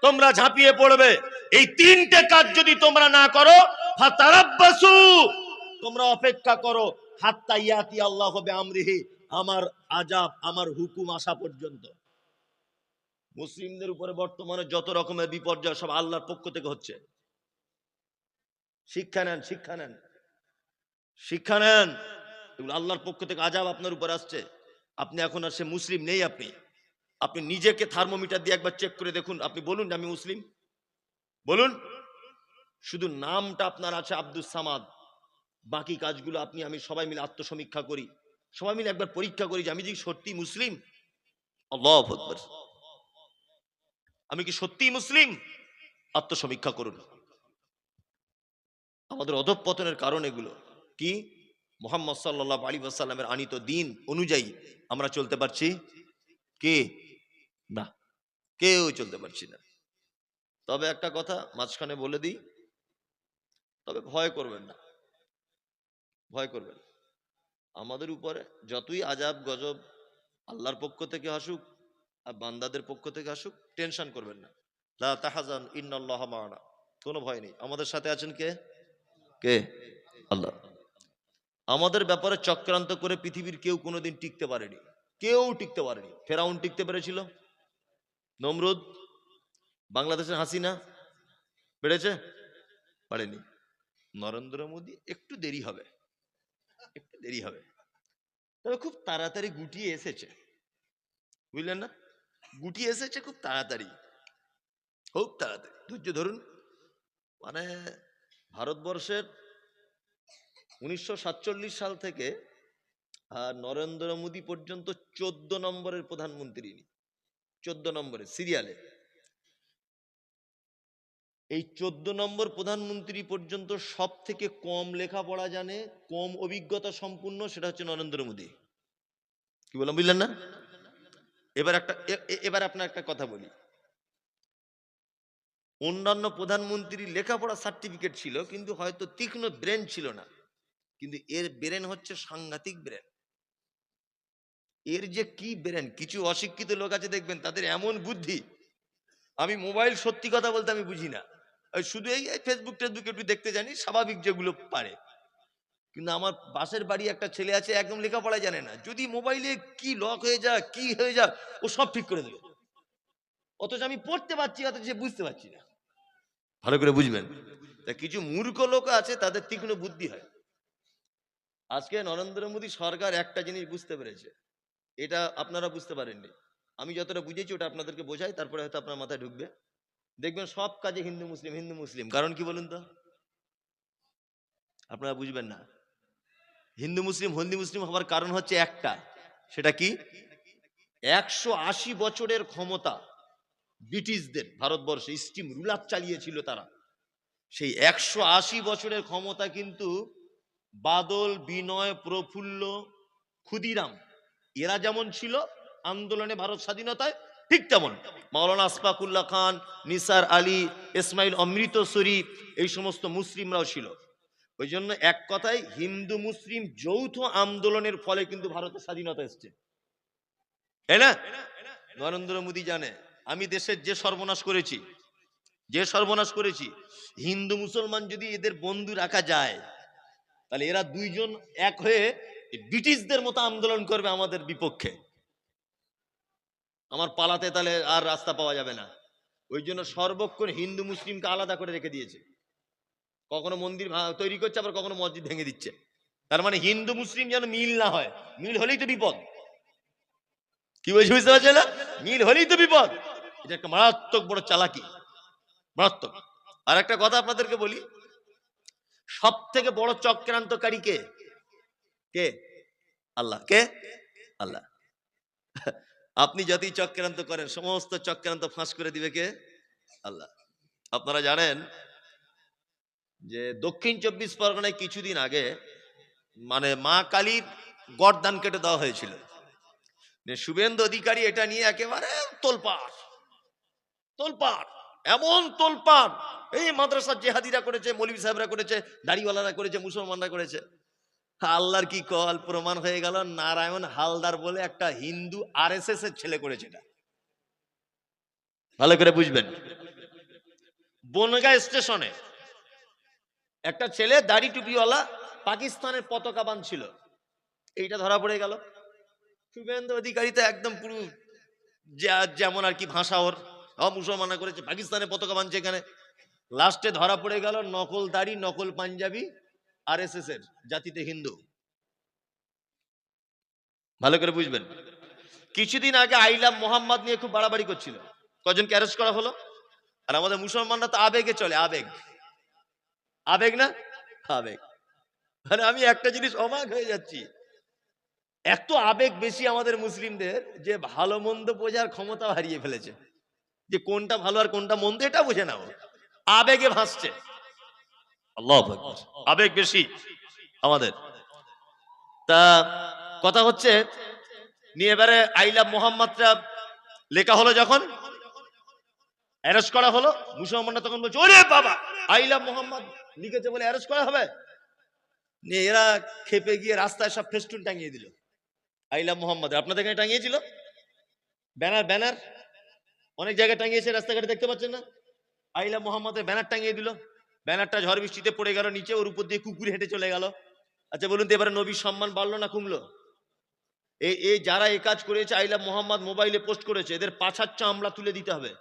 তোমরা ঝাঁপিয়ে পড়বে। এই তিনটে কাজ যদি তোমরা না করো, ফাতারাব্বাসু, তোমরা অপেক্ষা করো, হাত্তা ইয়াতি আল্লাহু বিআমরিহি, আমার আযাব, আমার হুকুম আসা পর্যন্ত। মুসলিমদের উপরে বর্তমানে যত রকমের বিপর্যয় সব আল্লাহর পক্ষ থেকে হচ্ছে। শিক্ষা নেন, শিক্ষা নেন, শিক্ষা নেন। এগুলো আল্লাহর পক্ষ থেকে আযাব আপনার উপর আসছে। আপনি এখন আর সে মুসলিম নেই। আপনি নিজেকে থার্মোমিটার দিয়ে একবার চেক করে দেখুন। আপনি বলুন আমি মুসলিম, বলুন। শুধু নামটা আপনার আছে আব্দুস সামাদ, বাকি কাজগুলো আপনি আমি সবাই মিলে আত্মসমীক্ষা করি, সবাই মিলে একবার পরীক্ষা করি যে আমি কি সত্যি মুসলিম। আল্লাহু আকবার, আমি কি সত্যি মুসলিম? আত্মসমীক্ষা করুন। আমাদের অধঃপতনের কারণ এগুলো কি? মুহাম্মদ সাল্লাল্লাহু আলাইহি ওয়াসাল্লামের আনিত দিন অনুযায়ী আমরা চলতে পারছি কি? না, কেউ চলতে পারছি না। তবে একটা কথা মাঝখানে বলে দিই, তবে ভয় করবেন না, ভয় করবেন। আমাদের উপরে যতই আযাব গজব আল্লাহর পক্ষ থেকে আসুক আর বান্দাদের পক্ষ থেকে আসুক, টেনশন করবেন না। লা তাহজান ইন্নাল্লাহা মা'ানা, কোনো ভয় নেই। আমাদের সাথে আছেন কে? কে? আল্লাহ। আমাদের ব্যাপারে চক্রান্ত করে পৃথিবীর কেউ কোনোদিন টিকতে পারেনি, কেউ টিকতে পারেনি। ফেরাউন টিকতে পেরেছিল? নমরুদ, বাংলাদেশের হাসিনা পেরেছে? পারেনি। নরেন্দ্র মোদী একটু দেরি হবে, একটু দেরি হবে, তবে খুব তাড়াতাড়ি গুটিয়ে এসেছে, বুঝলেন না? গুটিয়ে এসেছে খুব তাড়াতাড়ি, খুব তাড়াতাড়ি। ধৈর্য ধরুন। মানে ভারতবর্ষের 1947 সাল থেকে নরেন্দ্র মোদী পর্যন্ত 14 নম্বরের প্রধানমন্ত্রী, 14 নম্বরে সিরিয়ালে। এই 14 নম্বর প্রধানমন্ত্রী পর্যন্ত সব থেকে কম লেখাপড়া জানে, কম অভিজ্ঞতা সম্পূর্ণ, সেটা হচ্ছে নরেন্দ্র মোদী। কি বললাম বুঝলেন না? এবার আপনার একটা কথা বলি। অন্যান্য প্রধানমন্ত্রী লেখাপড়া সার্টিফিকেট ছিল, কিন্তু হয়তো তীক্ষ্ণ ব্রেন ছিল না, কিন্তু এর ব্রেন হচ্ছে সাংঘাতিক ব্রেন। এর যে কি ব্রেন! কিছু অশিক্ষিত লোক আছে দেখবেন তাদের এমন বুদ্ধি, আমি মোবাইল সত্যি কথা বলতে আমি বুঝি না, শুধু এই ফেসবুক টেসবুক একটু দেখতে জানি, স্বাভাবিক যেগুলো পারে। কিন্তু আমার পাশের বাড়ি একটা ছেলে আছে, একদম লেখাপড়া জানে না, যদি মোবাইলে কি লক হয়ে যায় কি হয়ে যায় ও সব ঠিক করে দেবে, অথচ আমি পড়তে পারছি, অথচ সে বুঝতে পারছি না। ভালো করে বুঝবেন। তা কিছু মূর্খ লোক আছে, তাদের তীক্ষ্ণ বুদ্ধি হয়। আজকে নরেন্দ্র মোদী সরকার একটা জিনিস বুঝতে পেরেছে, এটা আপনারা বুঝতে পারেননি, আমি যতটা বুঝেছি ওটা আপনাদেরকে বোঝাই, তারপরে হয়তো আপনার মাথায় ঢুকবে। দেখবেন সব কাজে হিন্দু মুসলিম হিন্দু মুসলিম, কারণ কি বলুন তো? আপনারা বুঝবেন না। হিন্দু মুসলিম হওয়ার কারণ হচ্ছে একটা, সেটা কি? 180 বছরের ক্ষমতা ব্রিটিশদের ভারতবর্ষে স্টিম রুলার চালিয়েছিল তারা। সেই 180 বছরের ক্ষমতা কিন্তু বাদল, বিনয়, প্রফুল্ল, ক্ষুদিরাম এরা যেমন ছিল আন্দোলনে ভারত স্বাধীনতায়, ঠিক তেমন মাওলানা আশফাকুল্লাহ খান, নিসার আলী, ইসমাইল অমৃতসরী, এই সমস্ত মুসলিমরাও ছিল। ওই জন্য এক কথায় হিন্দু মুসলিম যৌথ আন্দোলনের ফলে কিন্তু ভারতের স্বাধীনতা এসছে, তাই না? নরেন্দ্র মোদী জানে আমি দেশের যে সর্বনাশ করেছি, হিন্দু মুসলমান যদি এদের বন্ধু রাখা যায়, তাহলে এরা দুইজন এক হয়ে ব্রিটিশদের মতো আন্দোলন করবে আমাদের বিপক্ষে। আমার পালাতে তাহলে আর রাস্তা পাওয়া যাবে না। ওই জন্য সর্বক্ষণ হিন্দু মুসলিমকে আলাদা করে রেখে দিয়েছে। কখনো মন্দির তৈরি করছে, আবার কখনো মসজিদ ভেঙে দিচ্ছে। তার মানে হিন্দু মুসলিম যেন মিল না হয়, মিল হলেই তো বিপদ। কি বলছি বুঝতে পারছে না? মিল হলেই তো বিপদ। এটা একটা মারাত্মক বড় চালাকি, মারাত্মক। আর একটা কথা আপনাদেরকে বলি, সব থেকে বড় চক্রান্তকারী কে? কে? আল্লাহ। কে? আল্লাহ। আপনি যতই চক্রান্ত করেন, সমস্ত চক্রান্ত ফাঁস করে দিবে কে? আল্লাহ। আপনারা জানেন যে দক্ষিণ 24 পরগনায় কিছুদিন আগে মানে মা কালীর গর্দান কেটে দেওয়া হয়েছিল। শুভেন্দু অধিকারী এটা নিয়ে একেবারে তোলপাড় তোলপাড়, এমন তোলপাড়, এই মাদ্রাসার জেহাদিরা করেছে, মৌলভী সাহেবরা করেছে, দাড়িওয়ালারা করেছে, মুসলমানরা করেছে। আল্লাহর কি কল, প্রমাণ হয়ে গেল নারায়ণ হালদার বলে একটা হিন্দু আরএসএস এর ছেলে করেছে। এটা ভালো করে বুঝবেন। বনগাঁ স্টেশনে একটা ছেলে দাড়ি টুপিওয়ালা পাকিস্তানের পতাকা বাঁধছিল, এইটা ধরা পড়ে গেল। শুভেন্দু অধিকারী তো একদম পুরো যেমন আর কি ভাষা ওর, মুসলমানরা করেছে, পাকিস্তানের পতাকা বাঁধছে এখানে। লাস্টে ধরা পড়ে গেল নকল দাড়ি, নকল পাঞ্জাবি, আরএসএস এর, জাতিতে হিন্দু। ভালো করে বুঝবেন। কিছুদিন আগে আইলাম মোহাম্মদ নিয়ে খুব বাড়াবাড়ি করছিল, কজনকে অ্যারেস্ট করা হলো। আর আমাদের মুসলমানরা তো আবেগে চলে, আবেগ, আবেগ না আবেগ। মানে আমি একটা জিনিস অবাক হয়ে যাচ্ছি, এত আবেগ বেশি আমাদের মুসলিমদের যে ভালো মন্দ বোঝার ক্ষমতা হারিয়ে ফেলেছে। যে কোনটা ভালো আর কোনটা মন্দ এটা বুঝে নাও, আবেগে ভাসছে। আল্লাহু আকবার, আবেগ বেশি আমাদের। তা কথা হচ্ছে নিয়ে এবারে আইলা মোহাম্মদটা লেখা হলো, যখন অ্যারেস্ট করা হলো, মুসলমানরা তখন বলছে ওরে বাবা আইলা মোহাম্মদ লিখেছে বলে অ্যারেস্ট করা হবে। নিয়ে এরা খেপে গিয়ে রাস্তায় সব ফেস্টুন টাঙিয়ে দিল আইলা মোহাম্মদ। আপনাদের এখানে টাঙিয়েছিল ব্যানার, ব্যানার অনেক জায়গায় টাঙিয়েছে, রাস্তাঘাটে দেখতে পাচ্ছেন না? আইলা মোহাম্মদের ব্যানার টাঙিয়ে দিল। ব্যানারটা ঝড় বৃষ্টিতে পড়ে গেল নিচে, ওর উপর দিয়ে কুকুর হেঁটে চলে গেল। আচ্ছা বলুন তো এবারে নবীর সম্মান বাড়লো না কমলো? এই যারা এই কাজ করেছে, আইলা মোহাম্মদ মোবাইলে পোস্ট করেছে, এদের পাছার চামড়া তুলে দিতে হবে।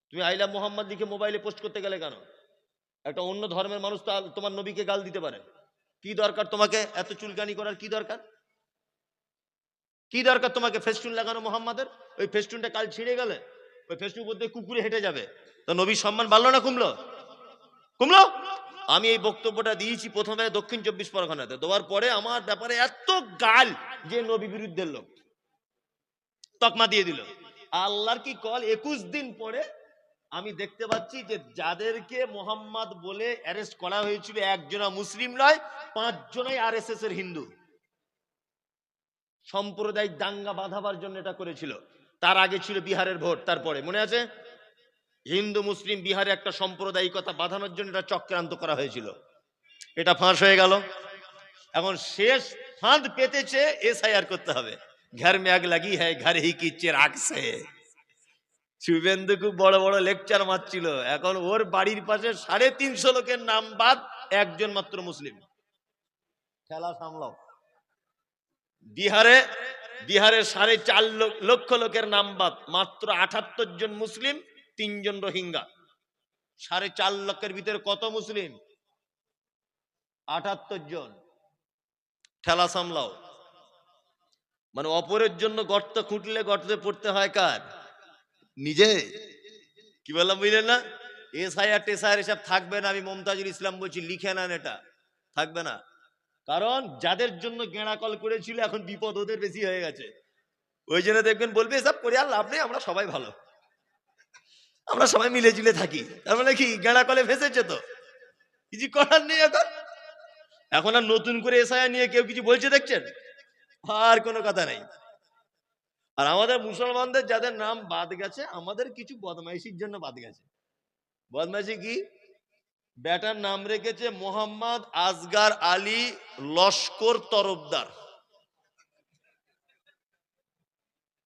তুমি আইলা মোহাম্মদ লিখে মোবাইলে পোস্ট করতে গেলে কেন? একটা অন্য ধর্মের মানুষ তো তোমার নবীকে গাল দিতে পারে। কি দরকার তোমাকে এত চুলকানি করার? কি দরকার? কি দরকার তোমাকে ফেস্টুন লাগানো মোহাম্মদের? ওই ফেস্টুনটা কাল ছিঁড়ে গেলে ওই ফেস্টুন মধ্যে কুকুরে হেঁটে যাবে, তো নবীর সম্মান বাড়লো না কমলো? কমলো। আমি এই বক্তব্যটা দিয়েছি প্রথমে দক্ষিণ 24 পরগনাতে, দেওয়ার পরে আমার ব্যাপারে এত গাল যে নবী বিরুদ্ধের লোক তকমা দিয়ে দিল। আল্লাহর কি কল, 21 দিন পরে আমি দেখতে পাচ্ছি যে যাদেরকে মোহাম্মদ বলে অ্যারেস্ট করা হয়েছিল একজনা মুসলিম নয়, 5 জনাই আরএসএস এর হিন্দু। সাম্প্রদায়িক দাঙ্গা বাঁধাবার জন্য এটা করেছিল। তার আগে ছিল বিহারের ভোট, তারপরে মনে আছে হিন্দু মুসলিম বিহারে একটা সাম্প্রদায়িকতা বাঁধানোর জন্য এটা চক্রান্ত করা হয়েছিল। এটা ফাঁস হয়ে গেল। এখন শেষ ফাঁদ পেতেছে এসআইআর করতে হবে। ঘর মে আগ লাগি হ্যায় ঘর হি কি চিরাগ সে। শুভেন্দু খুব বড় বড় লেকচার মারছিল, এখন ওর বাড়ির পাশে 350 লোকের নাম বাদ, একজন মাত্র মুসলিম। খেলা সামলাও। বিহারে 4.5 লক্ষ লোকের নাম বাদ, মাত্র 78 জন মুসলিম, 3 জন রোহিঙ্গা। 4.5 লক্ষের ভিতরে কত মুসলিম? 78 জন। ঠেলা সামলাও। মানে অপরের জন্য গর্ত খুঁটলে গর্তে পড়তে হয় কার? নিজে। কি বললাম বুঝলেন না? এসআইআর টেসআইআর এসব থাকবে না। আমি মমতাজুল ইসলাম বলছি, লিখে নেন, এটা থাকবে না। কারণ যাদের জন্য গেঁড়া কল করেছিল এখন বিপদ ওদের বেশি হয়ে গেছে। ওই জন্য দেখবেন বলবে এসব করে আর লাভ নেই, আমরা সবাই ভালো, আমরা সবাই মিলে ঝুলে থাকি। তার মানে কি গেঁড়া কলে ফেসেছে, তো কিছু করার নেই। এখন আর নতুন করে এসআইআর নিয়ে কেউ কিছু বলছে দেখছেন? আর কোনো কথা নাই। আর আমাদের মুসলমানদের যাদের নাম বাদ গেছে, আমাদের কিছু বদমাইশির জন্য বাদ গেছে। বদমাইশি কি? বেটার নাম রেখেছে মোহাম্মদ আসগার আলী লস্কর তরফদার।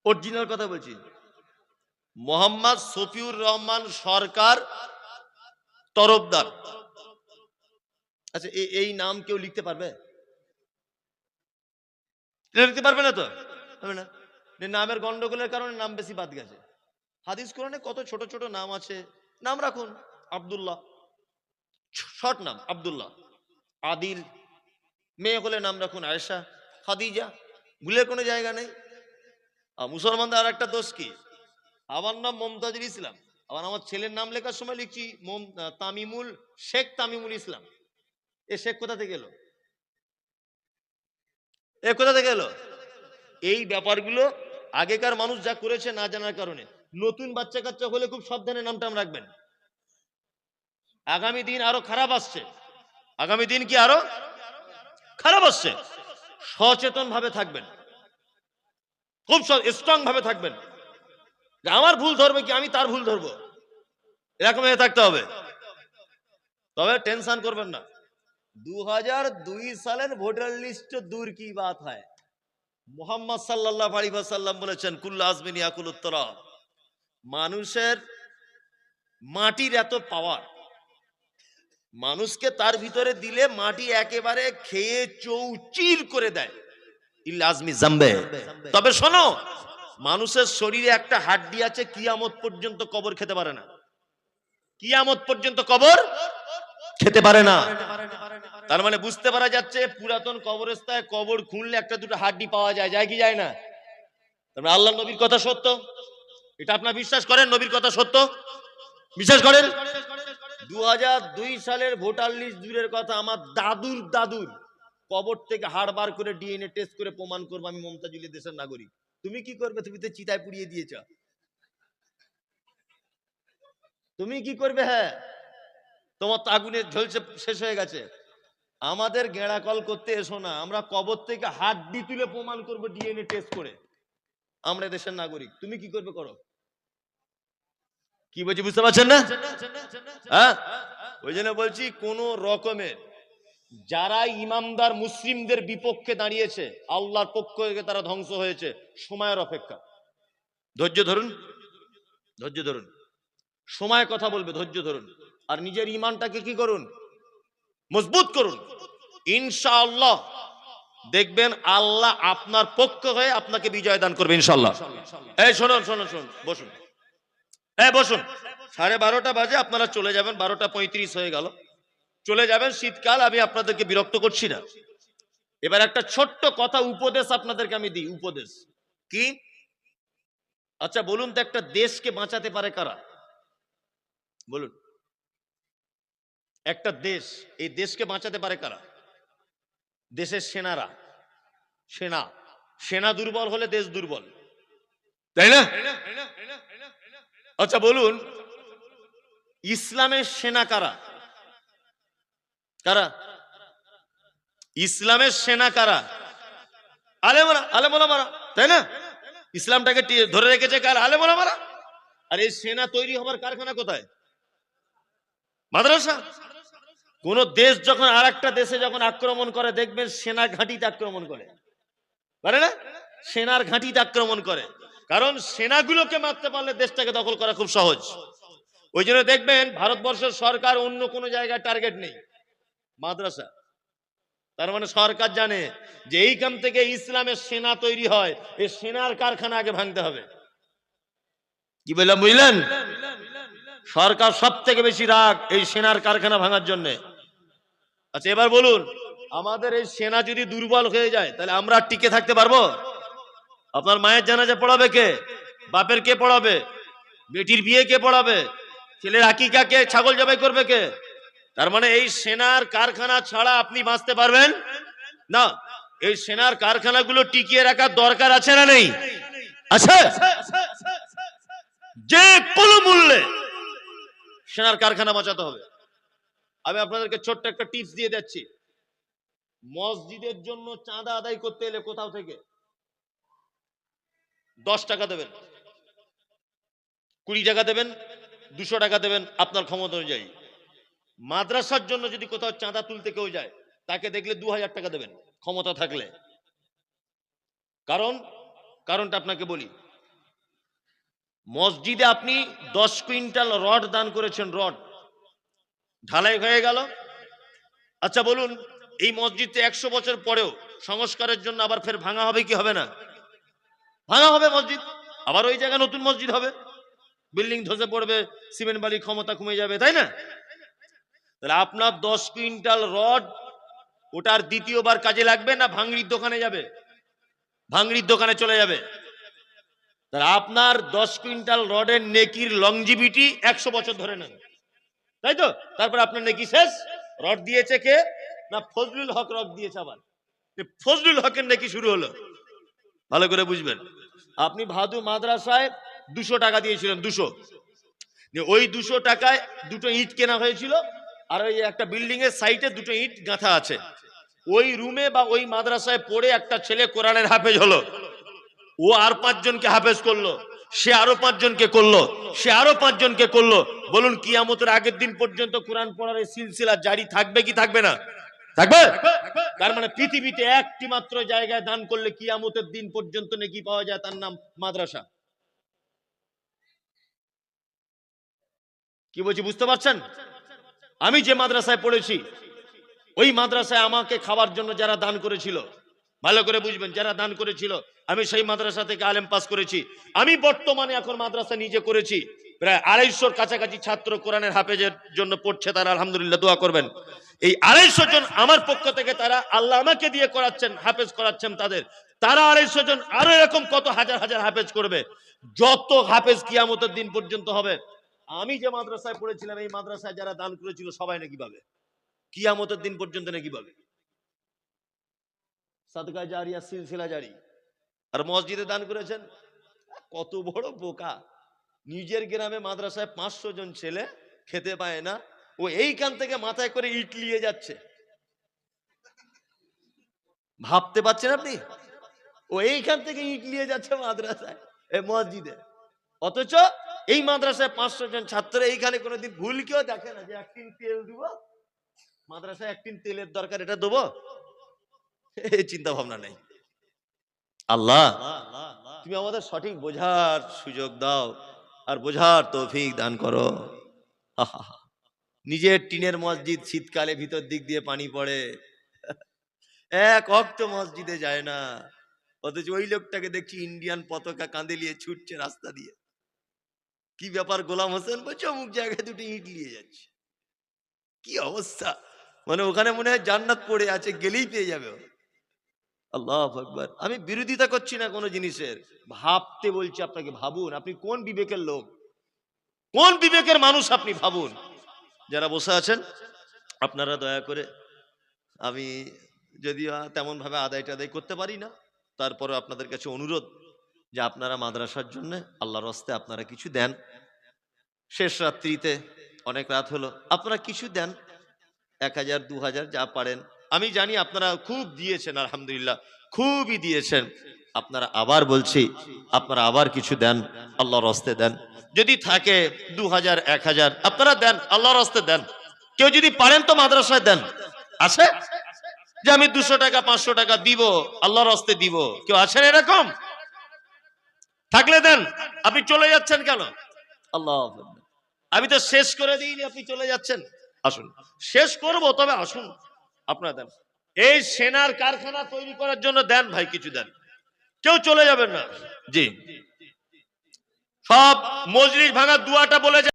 অরিজিনাল কথা বলছি, মোহাম্মদ শফিউর রহমান সরকার তরফদার। আচ্ছা, এই নাম কেউ লিখতে পারবে? লিখতে পারবে না তো, হবে না। নামের গন্ডগোলের কারণে নাম বেশি বাদ গেছে। হাদিস কোরআনে কত ছোট ছোট নাম আছে, নাম রাখুন। আব্দুল্লাহ, শর্ট নাম আব্দুল্লাহ। আদিল, মেয়ে হলে নাম রাখুন আয়েশা, খাদিজা, ভুলের কোনো জায়গা নেই। আর মুসলমানদের আর একটা দোষ কি, আমার নাম মমতাজুল ইসলাম, আবার আমার ছেলের নাম লেখার সময় লিখছি তামিমুল শেখ তামিমুল ইসলাম। এ শেখ কোথা থেকে এলো? এ কোথা থেকে এলো? এই ব্যাপারগুলো আগেকার মানুষ যা করেছে না জানার কারণে। নতুন বাচ্চা কাচ্চা হলে খুব সাবধানে নামটাম রাখবেন। আগামী দিন আরো খারাপ আসছে, আগামী দিন কি আরো খারাপ আসছে। সচেতন ভাবে থাকবেন, খুব স্ট্রং ভাবে থাকবেন। আমার ভুল ধরবে কি আমি তার ভুল ধরবো, এরকম হয়ে থাকতে হবে। তবে টেনশন করবেন না, 2002 সালের ভোটার লিস্ট দূর কি বাত হয়। মুহাম্মদ সাল্লাল্লাহু আলাইহি ওয়াসাল্লাম বলেছেন, কুল্লু আজমিন ইয়াকুলুত তুরাব। মানুষের মাটির এত পাওয়ার, মানুষকে তার ভিতরে দিলে মাটি একেবারে খেয়ে চৌচির করে দেয়। ইল্লা আজমি জামবে। তবে শোনো, মানুষের শরীরে একটা হাড্ডি আছে, কিয়ামত পর্যন্ত কবর খেতে পারে না। কিয়ামত পর্যন্ত কবর খেতে পারে না। তার মানে বুঝতে পারা যাচ্ছে পুরাতন কবরস্থায় কবর খুললে একটা দুটো হাড্ডি পাওয়া যায়, যায় কি যায় না? তারপরে আল্লাহ নবীর কথা সত্য, এটা আপনারা বিশ্বাস করেন? নবীর কথা সত্য বিশ্বাস করেন? 2002 সালের ভোটার লিস্ট দূরের কথা, আমার দাদুর দাদুর কবর থেকে হাড় বার করে ডিএনএ টেস্ট করে প্রমাণ করবো আমি মমতাজুল দেশের নাগরিক। তুমি কি করবে? তুমি তো চিতায় পুড়িয়ে দিয়েছ। তুমি কি করবে? হ্যাঁ, তোমার তো আগুনে ঝলসে শেষ হয়ে গেছে। আমাদের গেঁড়া কল করতে এসো না, আমরা কবর থেকে হাড্ডি তুলে প্রমাণ করবো ডিএনএ টেস্ট করে আমরা দেশের নাগরিক। তুমি কি করবে করো। কি বলছি বুঝতে পারছেন না? হ্যাঁ, ওই জন্য বলছি কোন রকমের যারা ইমামদার মুসলিমদের বিপক্ষে দাঁড়িয়েছে, আল্লাহর পক্ষ থেকে তারা ধ্বংস হয়েছে। সময়ের অপেক্ষা, ধৈর্য ধরুন, ধৈর্য ধরুন, সময় কথা বলবে, ধৈর্য ধরুন। আর নিজের ইমানটাকে কি করুন, মজবুত করুন। ইনশাআল্লাহ দেখবেন আল্লাহ আপনার পক্ষ হয়ে আপনাকে বিজয় দান করবে ইনশাআল্লাহ। এই শুনুন শুনুন শুনুন, বসুন, এই বসুন। 12:30 বাজে, আপনারা চলে যাবেন, 12:35 হয়ে গেল, চলে যাবেন। শীতকাল, আমি আপনাদেরকে বিরক্ত করছি না। এবার একটা ছোট্ট কথা উপদেশ আপনাদেরকে আমি দিই, উপদেশ কি? আচ্ছা বলুন তো, একটা দেশকে বাঁচাতে পারে কারা? বলুন, একটা দেশ, এই দেশকে বাঁচাতে পারে কারা? দেশের সেনারা। সেনা, সেনা দুর্বল হলে দেশ দুর্বল, তাই না? আচ্ছা বলুন, ইসলামের সেনা কারা? কারা ইসলামের সেনা কারা? আলেমরা, আলেমরা, তাই না? ইসলামটাকে ধরে রেখেছে কার? আলেমরা। আর এই সেনা তৈরি হবার কারখানা কোথায়? মাদ্রাসা। কোন দেশ যখন আর একটা দেশে যখন আক্রমণ করে, দেখবেন সেনা ঘাঁটিতে আক্রমণ করে, পারে না? সেনার ঘাঁটিতে আক্রমণ করে, কারণ সেনাগুলোকে মারতে পারলে দেশটাকে দখল করা খুব সহজ। ওই জন্য দেখবেন ভারতবর্ষের সরকার অন্য কোনো জায়গায় টার্গেট নেই, মাদ্রাসা। তার মানে সরকার জানে যে এইখান থেকে ইসলামের সেনা তৈরি হয়, এই সেনার কারখানা আগে ভাঙতে হবে। কি বললাম বুঝলেন? সরকার সব থেকে বেশি রাগ এই সেনার কারখানা ভাঙার জন্য। আচ্ছা এবার বলুন, আমাদের এই সেনা যদি দুর্বল হয়ে যায়, তাহলে আমরা টিকে থাকতে পারবো? আপনার মায়ের জানাজা পড়াবে কে? বাপের কে পড়াবে? বেটির বিয়ে কে পড়াবে? ছেলের আকিকা কে? ছাগল জবাই করবে কে? তার মানে এই সেনার কারখানা ছাড়া আপনি বাঁচতে পারবেন না। এই সেনার কারখানাগুলো টিকিয়ে রাখার দরকার আছে না নেই? আছে। যে কোনো মূল্যে সেনার কারখানা বাঁচাতে হবে। আমি আপনাদেরকে ছোট্ট একটা টিপস দিয়ে যাচ্ছি। মসজিদের জন্য চাঁদা আদায় করতে এলে কোথাও থেকে 10 টাকা দেবেন, 20 টাকা দেবেন, 200 টাকা দেবেন, আপনার ক্ষমতা অনুযায়ী। মাদ্রাসার জন্য যদি কোথাও চাঁদা তুলতে কেউ যায়, তাকে দেখলে 2000 টাকা দেবেন ক্ষমতা থাকলে। কারণটা আপনাকে বলি। মসজিদে আপনি 10 কুইন্টাল রড দান করেছেন, রড ঢালাই হয়ে গেল, আচ্ছা বলুন, এই মসজিদটা 100 বছর পরেও সংস্কারের জন্য আবার ফের ভাঙা হবে কি হবে না? ভাঙা হবে মসজিদ, আবার ওই জায়গায় নতুন মসজিদ হবে, বিল্ডিং ধসে পড়বে, সিমেন্ট বালি ক্ষমতা কমে যাবে, তাই না? তাহলে আপনার 10 কুইন্টাল রড ওটার দ্বিতীয়বার কাজে লাগবে না ভাঙড়ির দোকানে যাবে? ভাঙড়ির দোকানে চলে যাবে। তাহলে আপনার 10 কুইন্টাল রডের নেকির লংজিভিটি 100 বছর ধরে নেন, তাই তো? তারপর আপনার নেকি শেষ। রড দিয়েছে কে? না ফজলুল হক রড দিয়েছে। আবার ফজলুল হকের নেকি শুরু হলো। ভালো করে বুঝবেন। আপনি ভাদু মাদ্রাসায় 200 টাকা দিয়েছিলেন, 200, ওই 200 টাকায় দুটো ইট কেনা হয়েছিল, আর ওই একটা বিল্ডিং এর সাইডে দুটো ইট গাঁথা আছে। ওই রুমে বা ওই মাদ্রাসায় পড়ে একটা ছেলে কোরআনের হাফেজ হলো, ও আর 5 জনকে হাফেজ করলো, সে আরো 5 জনকে করলো, সে আরো 5 জনকে করলো। বলুন কিয়ামতের আগের দিন পর্যন্ত কোরআন পড়ার এই সিলসিলা জারি থাকবে কি থাকবে না? থাকবে। তার মানে পৃথিবীতে একটি মাত্র জায়গায় দান করলে কিয়ামতের দিন পর্যন্ত নেকি পাওয়া যায়, তার নাম মাদ্রাসা। কি বলছি বুঝতে পারছেন? আমি যে মাদ্রাসায় পড়েছি, ওই মাদ্রাসায় আমাকে খাওয়ার জন্য যারা দান করেছিল, ভালো করে বুঝবেন, যারা দান করেছিল, আমি সেই মাদ্রাসা থেকে আলেম পাস করেছি। আমি বর্তমানে এখন মাদ্রাসা নিজে করেছি, প্রায় 250 কাছাকাছি ছাত্র কোরআনের হাফেজের জন্য পড়ছে, তারা আলহামদুলিল্লাহ দোয়া করবেন। এই 250 জন আমার পক্ষ থেকে, তারা আল্লাহ আমাকে দিয়ে করাচ্ছেন, হাফেজ করাচ্ছেন তাদের, তারা 250 জন আরো এরকম কত হাজার হাজার হাফেজ করবে। যত হাফেজ কিয়ামতের দিন পর্যন্ত হবে, আমি যে মাদ্রাসায় পড়েছিলাম এই মাদ্রাসায় যারা দান করেছিল সবাই নাকি পাবে, কিয়ামতের দিন পর্যন্ত নাকি পাবে। সাদকা জারিয়া, সিলসিলা জারি। আর মসজিদে দান করেছেন, কত বড় বোকা। নিজের গ্রামে মাদ্রাসায় 500 জন ছেলে খেতে পায় না, ও এইখান থেকে মাথায় করে ইট নিয়ে যাচ্ছে। ভাবতে পারছেন আপনি? ও এইখান থেকে ইট নিয়ে যাচ্ছে মাদ্রাসায়, এই মসজিদে। অথচ এই মাদ্রাসায় 500 জন ছাত্র এইখানে কোনোদিন ভুল কেউ দেখে না যে 1 টিন তেল দিব মাদ্রাসায়, 1 টিন তেলের দরকার, এটা দেবো, এই চিন্তা ভাবনা নেই। আল্লাহ তুমি আমাদের সঠিক বোঝার সুযোগ দাও আর বোঝার তৌফিক দান করো। নিজের টিনের মসজিদ, শীতকালে ভিতর দিক দিয়ে পানি পড়ে, এক ওয়াক্ত মসজিদে যায় না, অথচ ওই লোকটাকে দেখছি ইন্ডিয়ান পতাকা কাঁধে নিয়ে ছুটছে রাস্তা দিয়ে। কি ব্যাপার গোলাম হোসেন? বলছে অমুক জায়গায় দুটো ইট নিয়ে যাচ্ছে। কি অবস্থা, মানে ওখানে মনে হয় জান্নাত পড়ে আছে, গেলেই পেয়ে যাবে। আল্লাহু আকবার। আমি বিরোধিতা করছি না কোনো জিনিসের, ভাবতে বলছি আপনাকে। ভাবুন, আপনি কোন বিবেকের লোক, কোন বিবেকের মানুষ, আপনি ভাবুন। যারা বসে আছেন আপনারা দয়া করে, আমি যদিও তেমন ভাবে আদায় টাদায় করতে পারি না, তারপরে আপনাদের কাছে অনুরোধ যে আপনারা মাদ্রাসার জন্য আল্লাহর রাস্তে আপনারা কিছু দেন। শেষ রাত্রিতে অনেক রাত হলো, আপনারা কিছু দেন, 1000 2000 যা পারেন। আমি জানি আপনারা খুব দিয়েছেন, আলহামদুলিল্লাহ খুবই দিয়েছেন। আপনারা আবার বলছি, আপনারা আবার কিছু দেন, আল্লাহর রাস্তে দেন। যদি থাকে 2000 1000 আপনারা দেন, আল্লাহর রাস্তে দেন। কেউ যদি পারেন তো মাদ্রাসায় দেন। আছে যে আমি 200 টাকা 500 টাকা দিব, আল্লাহর রাস্তে দিব, কেউ আছেন এরকম? থাকলে দেন। আপনি চলে যাচ্ছেন কেন? আল্লাহ, আমি তো শেষ করে দিইনি, আপনি চলে যাচ্ছেন। আসুন শেষ করব, তবে আসুন আপনারা দেন। এই সেনার কারখানা তৈরি করার জন্য দেন ভাই, কিছু দেন, কেউ চলে যাবেন না। জি, সব মজলিস ভাঙার দুয়াটা বলে